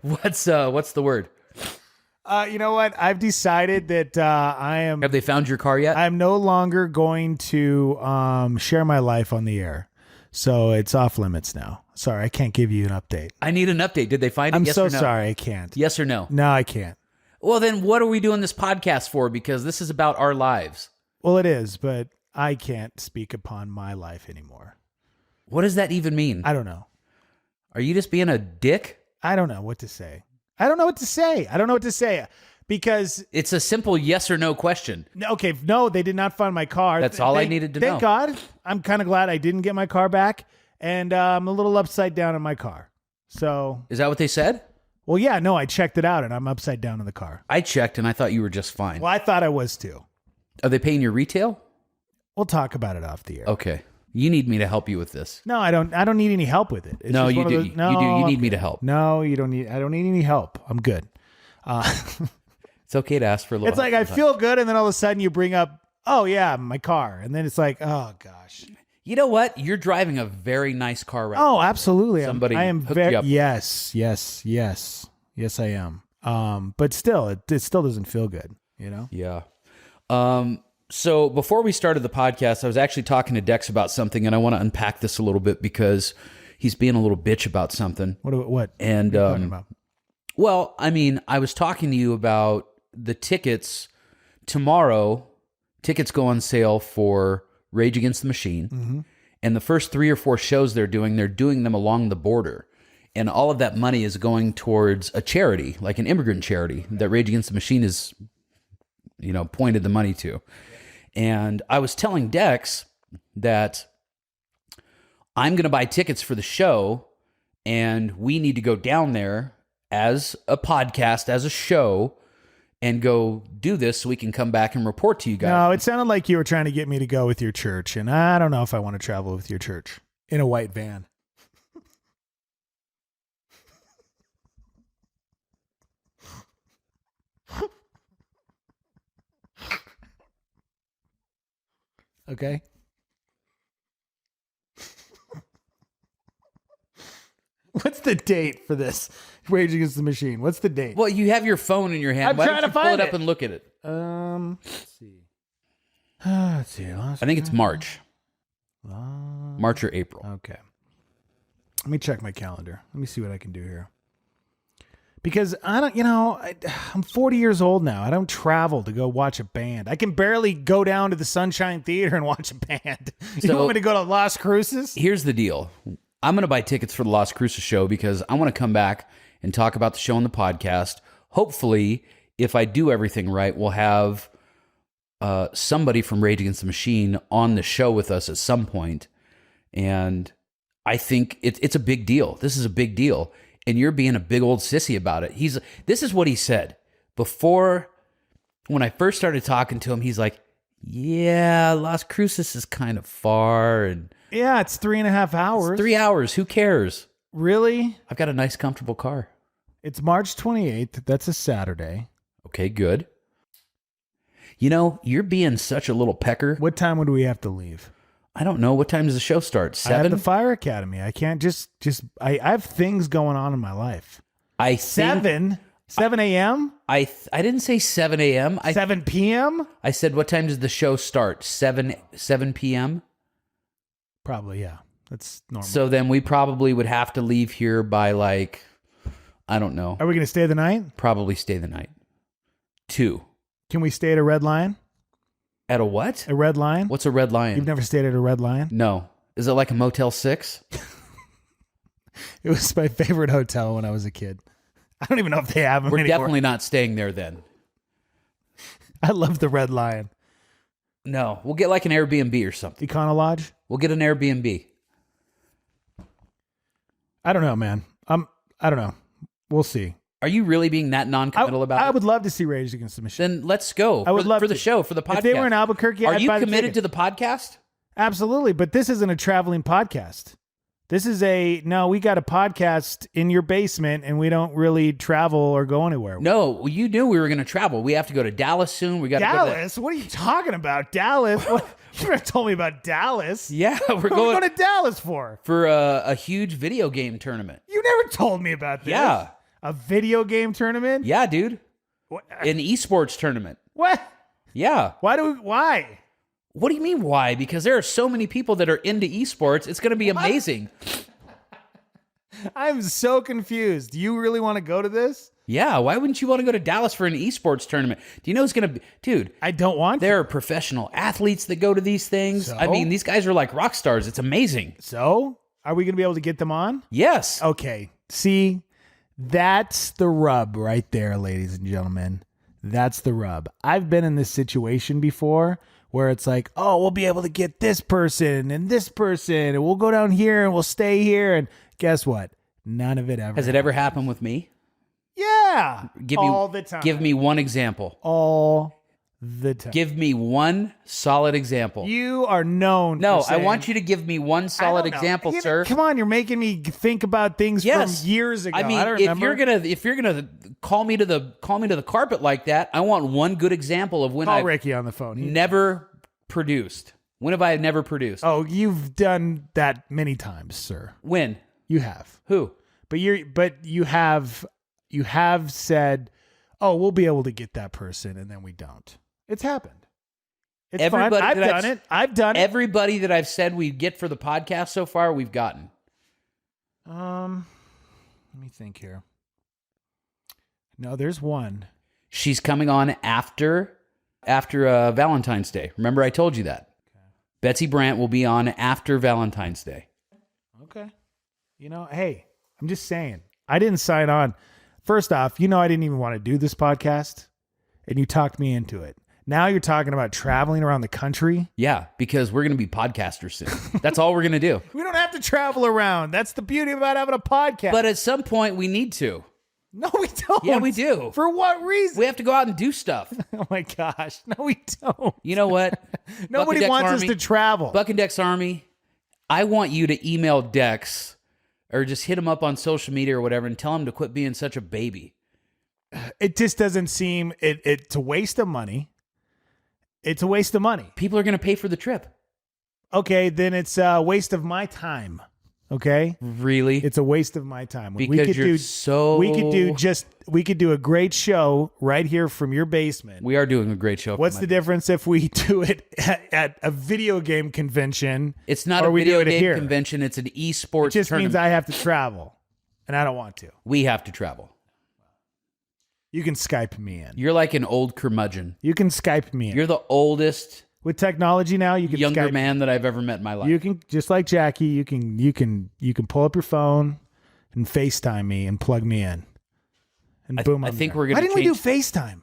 Speaker 1: What's the word?
Speaker 4: You know what? I've decided that I am.
Speaker 1: Have they found your car yet?
Speaker 4: I'm no longer going to share my life on the air, so it's off limits now. Sorry, I can't give you an update.
Speaker 1: I need an update. Did they find it?
Speaker 4: I'm
Speaker 1: yes
Speaker 4: so
Speaker 1: or no?
Speaker 4: sorry, I can't.
Speaker 1: Yes or no?
Speaker 4: No, I can't.
Speaker 1: Well, then what are we doing this podcast for? Because this is about our lives.
Speaker 4: Well, it is, but I can't speak upon my life anymore.
Speaker 1: What does that even mean?
Speaker 4: I don't know.
Speaker 1: Are you just being a dick?
Speaker 4: I don't know what to say. Because
Speaker 1: it's a simple yes or no question.
Speaker 4: Okay, no, they did not find my car.
Speaker 1: That's all I needed to know.
Speaker 4: Thank God. I'm kind of glad I didn't get my car back, and I'm a little upside down in my car. So
Speaker 1: is that what they said?
Speaker 4: Well, yeah, no, I checked it out, and I'm upside down in the car.
Speaker 1: I checked, and I thought you were just fine.
Speaker 4: Well, I thought I was too.
Speaker 1: Are they paying your retail?
Speaker 4: We'll talk about it off the air.
Speaker 1: Okay. You need me to help you with this.
Speaker 4: No, I don't. I don't need any help with it. It's
Speaker 1: no,
Speaker 4: just
Speaker 1: you
Speaker 4: one
Speaker 1: do.
Speaker 4: of those, no,
Speaker 1: you do. You need
Speaker 4: okay.
Speaker 1: me to help.
Speaker 4: No, you don't need. I don't need any help. I'm good.
Speaker 1: It's okay to ask for a little.
Speaker 4: It's like I feel good, and then all of a sudden you bring up, oh yeah, my car, and then it's like, oh gosh.
Speaker 1: You know what? You're driving a very nice car right
Speaker 4: now.
Speaker 1: now.
Speaker 4: Absolutely.
Speaker 1: Somebody
Speaker 4: I am
Speaker 1: hooked
Speaker 4: very
Speaker 1: you up.
Speaker 4: Yes, I am. But still, it still doesn't feel good.
Speaker 1: Yeah. So before we started the podcast, I was actually talking to Dex about something, and I want to unpack this a little bit because he's being a little bitch about something.
Speaker 4: What?
Speaker 1: And
Speaker 4: what are you talking about?
Speaker 1: Well, I mean, I was talking to you about the tickets. Tomorrow, tickets go on sale for Rage Against the Machine.
Speaker 4: Mm-hmm.
Speaker 1: And the first 3 or 4 shows they're doing them along the border. And all of that money is going towards a charity, like an immigrant charity that Rage Against the Machine is, pointed the money to. And I was telling Dex that I'm going to buy tickets for the show, and we need to go down there as a podcast, as a show, and go do this so we can come back and report to you guys.
Speaker 4: No, it sounded like you were trying to get me to go with your church, and I don't know if I want to travel with your church in a white van. Okay. What's the date for this? Rage Against the Machine. What's the date?
Speaker 1: Well, you have your phone in your hand.
Speaker 4: I'm
Speaker 1: Why
Speaker 4: trying
Speaker 1: don't
Speaker 4: to
Speaker 1: you
Speaker 4: find
Speaker 1: pull it up
Speaker 4: it.
Speaker 1: and look at it?
Speaker 4: Let's see. Let's see.
Speaker 1: I think it's March. March or April.
Speaker 4: Okay. Let me check my calendar. Let me see what I can do here. Because I don't, I'm 40 years old now. I don't travel to go watch a band. I can barely go down to the Sunshine Theater and watch a band. You want me to go to Las Cruces?
Speaker 1: Here's the deal. I'm going to buy tickets for the Las Cruces show because I want to come back and talk about the show on the podcast. Hopefully, if I do everything right, we'll have somebody from Rage Against the Machine on the show with us at some point. And I think it's a big deal. This is a big deal. And you're being a big old sissy about it. This is what he said. Before, when I first started talking to him, he's like, yeah, Las Cruces is kind of far. And
Speaker 4: yeah, it's 3.5 hours.
Speaker 1: It's 3 hours. Who cares?
Speaker 4: Really?
Speaker 1: I've got a nice, comfortable car.
Speaker 4: It's March 28th. That's a Saturday.
Speaker 1: Okay, good. You're being such a little pecker.
Speaker 4: What time would we have to leave?
Speaker 1: I don't know. What time does the show start? 7?
Speaker 4: I have the Fire Academy. I can't I have things going on in my life. 7 a.m.?
Speaker 1: I didn't say 7 a.m.
Speaker 4: 7 p.m.?
Speaker 1: I said, what time does the show start? 7 p.m.?
Speaker 4: Probably, yeah. That's normal.
Speaker 1: So then we probably would have to leave here by I don't know.
Speaker 4: Are we going to stay the night?
Speaker 1: Probably stay the night. 2.
Speaker 4: Can we stay at a Red Lion?
Speaker 1: At a what?
Speaker 4: A Red Lion?
Speaker 1: What's a Red Lion?
Speaker 4: You've never stayed at a Red Lion?
Speaker 1: No. Is it like a Motel 6?
Speaker 4: It was my favorite hotel when I was a kid. I don't even know if they have them
Speaker 1: We're
Speaker 4: anymore.
Speaker 1: definitely not staying there then.
Speaker 4: I love the Red Lion.
Speaker 1: No, we'll get like an Airbnb or something.
Speaker 4: Econo Lodge?
Speaker 1: We'll get an Airbnb.
Speaker 4: I don't know, man. I don't know. We'll see.
Speaker 1: Are you really being that non-committal about it?
Speaker 4: I would love to see Rage Against the Machine.
Speaker 1: Then let's go.
Speaker 4: I would love
Speaker 1: for the show, for the podcast.
Speaker 4: If they were in Albuquerque,
Speaker 1: are
Speaker 4: I'd
Speaker 1: you
Speaker 4: buy the
Speaker 1: committed
Speaker 4: ticket.
Speaker 1: to the podcast?
Speaker 4: Absolutely, but this isn't a traveling podcast. This is we got a podcast in your basement and we don't really travel or go anywhere.
Speaker 1: No, you knew we were going to travel. We have to go to Dallas soon. We got
Speaker 4: Dallas? What are you talking about? Dallas? What? You never told me about Dallas.
Speaker 1: Yeah,
Speaker 4: What are we going to Dallas for?
Speaker 1: For a huge video game tournament.
Speaker 4: You never told me about this.
Speaker 1: Yeah.
Speaker 4: A video game tournament?
Speaker 1: Yeah, dude.
Speaker 4: What?
Speaker 1: An esports tournament.
Speaker 4: What?
Speaker 1: Yeah.
Speaker 4: Why?
Speaker 1: What do you mean why? Because there are so many people that are into esports. It's going to be amazing.
Speaker 4: I'm so confused. Do you really want to go to this?
Speaker 1: Yeah. Why wouldn't you want to go to Dallas for an esports tournament? Do you know it's going to be... Dude.
Speaker 4: I don't want
Speaker 1: There are professional athletes that go to these things.
Speaker 4: So?
Speaker 1: I mean, these guys are like rock stars. It's amazing.
Speaker 4: So? Are we going to be able to get them on?
Speaker 1: Yes.
Speaker 4: Okay. See, that's the rub right there, ladies and gentlemen. That's the rub. I've been in this situation before where it's like, oh, we'll be able to get this person and we'll go down here and we'll stay here. And guess what? None of it ever.
Speaker 1: Has it ever happened with me?
Speaker 4: Yeah.
Speaker 1: All
Speaker 4: the time.
Speaker 1: Give me one example.
Speaker 4: All the time.
Speaker 1: Give me one solid example.
Speaker 4: You are known.
Speaker 1: No,
Speaker 4: for saying,
Speaker 1: I want you to give me one solid example, sir.
Speaker 4: Come on, you're making me think about things from years ago.
Speaker 1: I mean,
Speaker 4: don't
Speaker 1: if
Speaker 4: remember.
Speaker 1: you're gonna call me to the carpet like that, I want one good example of when
Speaker 4: Call
Speaker 1: I've
Speaker 4: Ricky on the phone.
Speaker 1: never produced. When have I never produced?
Speaker 4: Oh, you've done that many times, sir.
Speaker 1: When?
Speaker 4: You have.
Speaker 1: Who?
Speaker 4: But you have said, "Oh, we'll be able to get that person," and then we don't. It's happened. It's fine. I've done it. I've done it.
Speaker 1: Everybody that I've said we'd get for the podcast so far, we've gotten.
Speaker 4: Let me think here. No, there's one.
Speaker 1: She's coming on after Valentine's Day. Remember, I told you that. Okay. Betsy Brandt will be on after Valentine's Day.
Speaker 4: Okay. Hey, I'm just saying. I didn't sign on. First off, I didn't even want to do this podcast, and you talked me into it. Now you're talking about traveling around the country.
Speaker 1: Yeah, because we're going to be podcasters soon. That's all we're going to do.
Speaker 4: We don't have to travel around. That's the beauty about having a podcast.
Speaker 1: But at some point, we need to.
Speaker 4: No, we don't.
Speaker 1: Yeah, we do.
Speaker 4: For what reason?
Speaker 1: We have to go out and do stuff.
Speaker 4: Oh, my gosh. No, we don't.
Speaker 1: You know what?
Speaker 4: Nobody wants us to travel.
Speaker 1: Buck and Dex Army, I want you to email Dex or just hit him up on social media or whatever and tell him to quit being such a baby.
Speaker 4: It just doesn't seem... It's a waste of money. It's a waste of money.
Speaker 1: People are going to pay for the trip.
Speaker 4: Okay, then it's a waste of my time. Okay?
Speaker 1: Really?
Speaker 4: It's a waste of my time.
Speaker 1: Because
Speaker 4: we could do a great show right here from your basement.
Speaker 1: We are doing a great show.
Speaker 4: What's the difference if we do it at a video game convention?
Speaker 1: It's not a video game convention. It's an esports
Speaker 4: It just
Speaker 1: tournament.
Speaker 4: means I have to travel, and I don't want to.
Speaker 1: We have to travel.
Speaker 4: You can Skype me in.
Speaker 1: You're like an old curmudgeon.
Speaker 4: You can Skype me in.
Speaker 1: You're the oldest
Speaker 4: with technology now. You can
Speaker 1: younger
Speaker 4: Skype
Speaker 1: man that I've ever met in my life.
Speaker 4: You can, just like Jackie. You can pull up your phone and FaceTime me and plug me in, and boom.
Speaker 1: I think we're gonna.
Speaker 4: Why didn't we do FaceTime?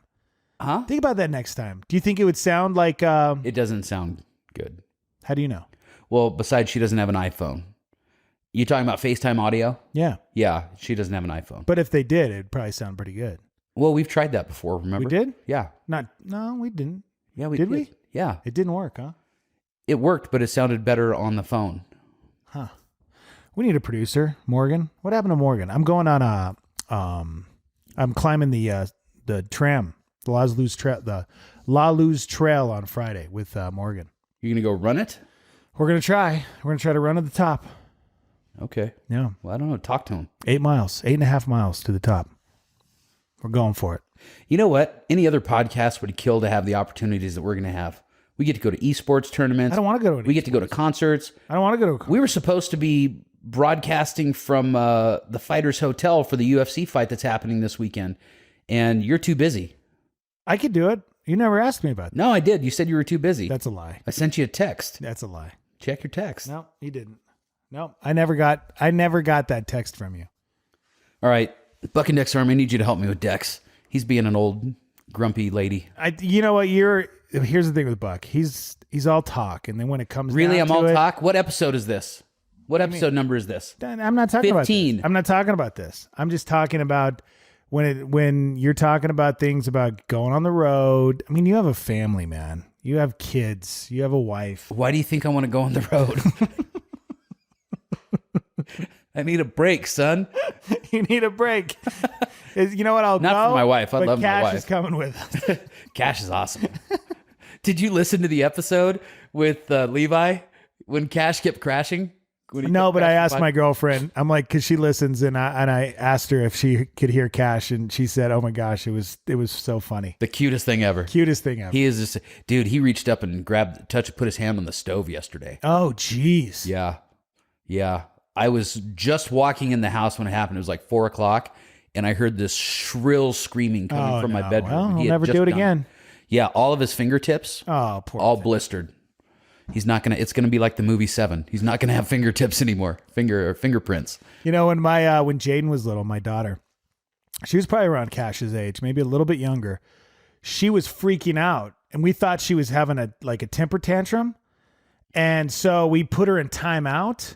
Speaker 1: Huh?
Speaker 4: Think about that next time. Do you think it would sound like?
Speaker 1: It doesn't sound good.
Speaker 4: How do you know?
Speaker 1: Well, besides, she doesn't have an iPhone. You talking about FaceTime audio?
Speaker 4: Yeah.
Speaker 1: Yeah, she doesn't have an iPhone.
Speaker 4: But if they did, it'd probably sound pretty good.
Speaker 1: Well, we've tried that before, remember?
Speaker 4: We did?
Speaker 1: Yeah.
Speaker 4: No, we didn't.
Speaker 1: Yeah, we did.
Speaker 4: We?
Speaker 1: Yeah.
Speaker 4: It didn't work, huh?
Speaker 1: It worked, but it sounded better on the phone.
Speaker 4: Huh. We need a producer, Morgan. What happened to Morgan? I'm going on I'm climbing the tram, the La Luz Trail on Friday with Morgan.
Speaker 1: You're going to go run it?
Speaker 4: We're going to try. We're going to try to run to the top.
Speaker 1: Okay.
Speaker 4: Yeah.
Speaker 1: Well, I don't know. Talk to him.
Speaker 4: 8.5 miles to the top. We're going for it.
Speaker 1: You know what? Any other podcast would kill to have the opportunities that we're going to have. We get to go to esports tournaments.
Speaker 4: I don't want to go to
Speaker 1: We get to go to concerts.
Speaker 4: I don't want to go to a concert.
Speaker 1: We were supposed to be broadcasting from the Fighters Hotel for the UFC fight that's happening this weekend, and you're too busy.
Speaker 4: I could do it. You never asked me about that.
Speaker 1: No, I did. You said you were too busy.
Speaker 4: That's a lie.
Speaker 1: I sent you a text.
Speaker 4: That's a lie.
Speaker 1: Check your text.
Speaker 4: No, you didn't. No, I never got that text from you.
Speaker 1: All right. Buck and Dex Army, I need you to help me with Dex. He's being an old grumpy lady.
Speaker 4: You know what? Here's the thing with Buck. He's all talk, and then when it comes
Speaker 1: really,
Speaker 4: down
Speaker 1: I'm
Speaker 4: to
Speaker 1: all talk. What episode is this? What episode number is this?
Speaker 4: I'm not talking
Speaker 1: 15.
Speaker 4: about this. I'm not talking about this. I'm just talking about when you're talking about things about going on the road. I mean, you have a family, man. You have kids. You have a wife.
Speaker 1: Why do you think I want to go on the road? I need a break, son.
Speaker 4: You need a break. You know what?
Speaker 1: Not for my wife. I love my wife.
Speaker 4: Cash is coming with us.
Speaker 1: Cash is awesome. Did you listen to the episode with Levi when Cash kept crashing?
Speaker 4: No, but I asked my girlfriend. I'm like, because she listens, and I asked her if she could hear Cash, and she said, "Oh my gosh, it was so funny."
Speaker 1: The cutest thing ever.
Speaker 4: Cutest thing ever.
Speaker 1: He is just, dude. He reached up and put his hand on the stove yesterday.
Speaker 4: Oh, jeez.
Speaker 1: Yeah. I was just walking in the house when it happened. It was like 4:00, and I heard this shrill screaming coming from my bedroom.
Speaker 4: Well, I'll never do it again.
Speaker 1: Yeah, all of his fingertips.
Speaker 4: Oh, poor
Speaker 1: all
Speaker 4: thing.
Speaker 1: Blistered. He's not gonna. It's gonna be like the movie Seven. He's not gonna have fingertips anymore. Fingerprints.
Speaker 4: You know, when when Jaden was little, my daughter, she was probably around Cash's age, maybe a little bit younger. She was freaking out, and we thought she was having a temper tantrum, and so we put her in timeout,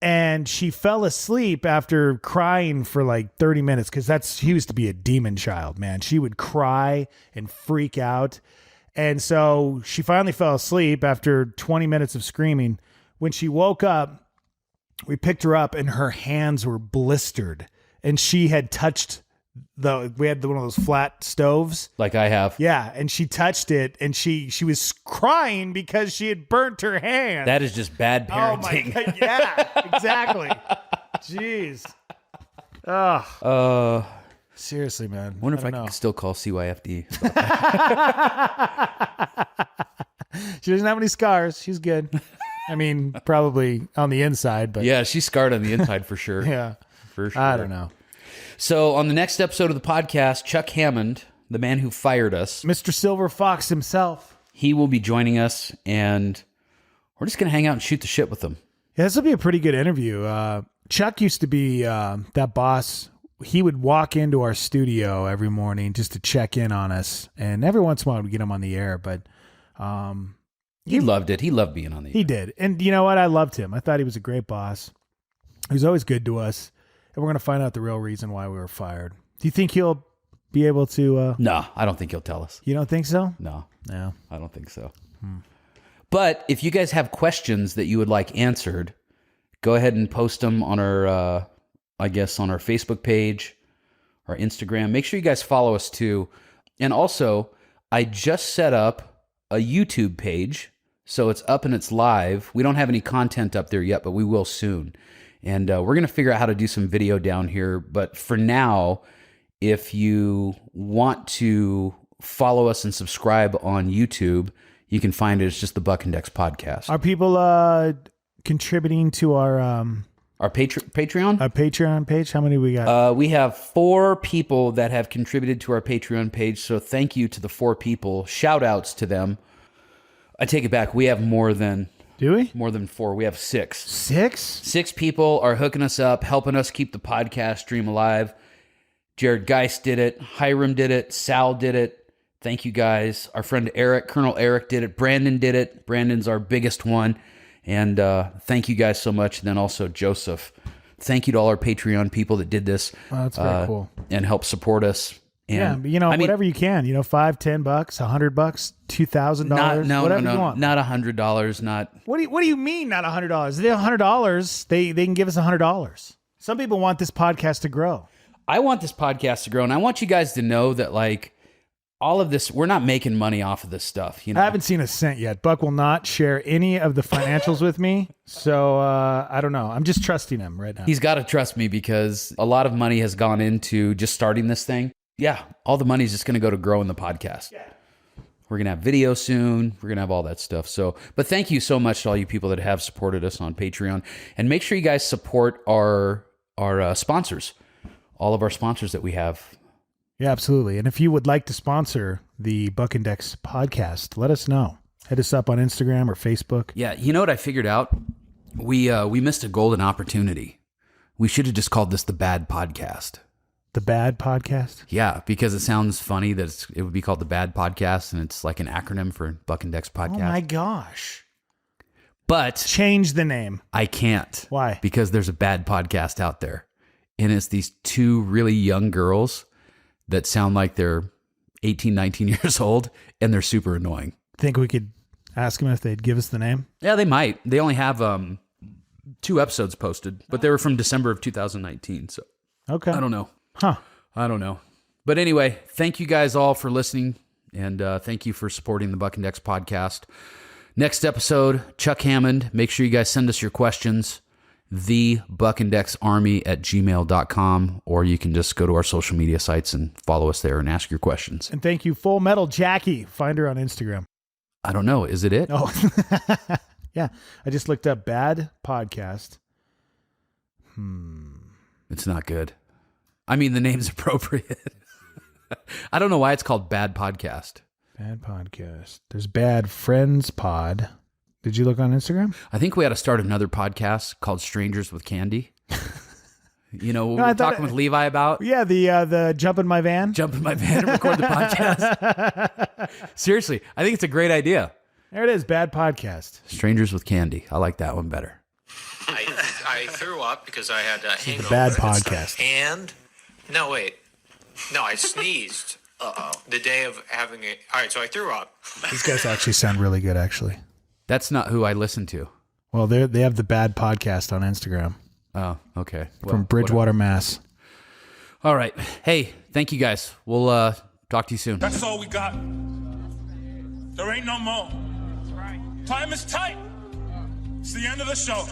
Speaker 4: and she fell asleep after crying for like 30 minutes because she used to be a demon child, man. She would cry and freak out. And so she finally fell asleep after 20 minutes of screaming. When she woke up, we picked her up and her hands were blistered. And she had touched we had one of those flat stoves.
Speaker 1: Like I have.
Speaker 4: Yeah. And she touched it and she was crying because she had burnt her hand.
Speaker 1: That is just bad parenting.
Speaker 4: Oh my God. Yeah, exactly. Jeez. Oh. Seriously, man.
Speaker 1: Wonder if I can still call CYFD.
Speaker 4: She doesn't have any scars. She's good. I mean, probably on the inside, but
Speaker 1: yeah, she's scarred on the inside for sure.
Speaker 4: Yeah,
Speaker 1: for sure.
Speaker 4: I don't know.
Speaker 1: So on the next episode of the podcast, Chuck Hammond, the man who fired us,
Speaker 4: Mr. Silver Fox himself,
Speaker 1: he will be joining us, and we're just gonna hang out and shoot the shit with him.
Speaker 4: Yeah, this will be a pretty good interview. Chuck used to be that boss. He would walk into our studio every morning just to check in on us. And every once in a while we'd get him on the air, but
Speaker 1: he loved it. He loved being on the air.
Speaker 4: He did. And you know what? I loved him. I thought he was a great boss. He was always good to us. And we're going to find out the real reason why we were fired. Do you think he'll be able to?
Speaker 1: No, I don't think he'll tell us.
Speaker 4: You don't think so?
Speaker 1: No,
Speaker 4: I
Speaker 1: don't think so. But if you guys have questions that you would like answered, go ahead and post them on our, on our Facebook page, our Instagram. Make sure you guys follow us too. And also, I just set up a YouTube page, so it's up and it's live. We don't have any content up there yet, but we will soon. And we're going to figure out how to do some video down here. But for now, if you want to follow us and subscribe on YouTube, you can find it. It's just the Buck and Dex Podcast.
Speaker 4: Are people contributing to our
Speaker 1: Patreon?
Speaker 4: Our Patreon page? How many we got?
Speaker 1: We have 4 people that have contributed to our Patreon page. So thank you to the 4 people. Shout outs to them. I take it back. We have more than...
Speaker 4: Do we?
Speaker 1: More than 4. We have 6.
Speaker 4: 6?
Speaker 1: 6 people are hooking us up, helping us keep the podcast stream alive. Jared Geist did it. Hiram did it. Sal did it. Thank you guys. Our friend Eric, Colonel Eric did it. Brandon did it. Brandon's our biggest one. And thank you guys so much. And then also Joseph. Thank you to all our Patreon people that did this.
Speaker 4: Oh, that's very cool.
Speaker 1: And help support us. And,
Speaker 4: yeah, whatever you can. $5, $10, $100, $2,000, whatever you want.
Speaker 1: Not $100. Not.
Speaker 4: What do you mean? Not $100? If they have $100, they can give us $100. Some people want this podcast to grow.
Speaker 1: I want this podcast to grow, and I want you guys to know that all of this, we're not making money off of this stuff.
Speaker 4: I haven't seen a cent yet. Buck will not share any of the financials with me, so I don't know. I'm just trusting him right now.
Speaker 1: He's got to trust me because a lot of money has gone into just starting this thing. Yeah, all the money is just going to go to growing the podcast. Yeah. We're going to have video soon. We're going to have all that stuff. So, but thank you so much to all you people that have supported us on Patreon. And make sure you guys support our sponsors, all of our sponsors that we have.
Speaker 4: Yeah, absolutely. And if you would like to sponsor the Buck and Dex podcast, let us know. Hit us up on Instagram or Facebook.
Speaker 1: Yeah, you know what I figured out? We missed a golden opportunity. We should have just called this the Bad Podcast.
Speaker 4: The Bad Podcast?
Speaker 1: Yeah, because it sounds funny that it would be called The Bad Podcast, and it's like an acronym for Buck and Dex Podcast.
Speaker 4: Oh my gosh.
Speaker 1: But
Speaker 4: change the name.
Speaker 1: I can't.
Speaker 4: Why?
Speaker 1: Because there's a bad podcast out there. And it's these two really young girls that sound like they're 18, 19 years old, and they're super annoying.
Speaker 4: Think we could ask them if they'd give us the name?
Speaker 1: Yeah, they might. They only have 2 episodes posted, but they were from December of 2019. So
Speaker 4: okay.
Speaker 1: I don't know.
Speaker 4: Huh.
Speaker 1: I don't know. But anyway, thank you guys all for listening, and thank you for supporting the Buck and Dex podcast. Next episode, Chuck Hammond. Make sure you guys send us your questions, thebuckandexarmy@gmail.com, or you can just go to our social media sites and follow us there and ask your questions.
Speaker 4: And thank you, Full Metal Jackie. Find her on Instagram.
Speaker 1: I don't know. Is it it?
Speaker 4: Oh, yeah. I just looked up Bad Podcast.
Speaker 1: It's not good. I mean, the name's appropriate. I don't know why it's called Bad Podcast.
Speaker 4: Bad Podcast. There's Bad Friends Pod. Did you look on Instagram?
Speaker 1: I think we ought to start another podcast called Strangers with Candy. You know what we were talking with Levi about?
Speaker 4: Yeah, the jump in my van.
Speaker 1: Jump in my van and record the podcast. Seriously, I think it's a great idea.
Speaker 4: There it is, Bad Podcast.
Speaker 1: Strangers with Candy. I like that one better.
Speaker 16: I threw up because I had a hangover.
Speaker 4: Bad Podcast.
Speaker 16: And, no, wait. No, I sneezed. The day of having it. All right, so I threw up.
Speaker 4: These guys actually sound really good, actually.
Speaker 1: That's not who I listen to.
Speaker 4: Well, they have the Bad Podcast on Instagram.
Speaker 1: Oh, okay. Well,
Speaker 4: from Bridgewater, Mass.
Speaker 1: All right. Hey, thank you guys. We'll talk to you soon.
Speaker 17: That's all we got. There ain't no more. Time is tight. It's the end of the show.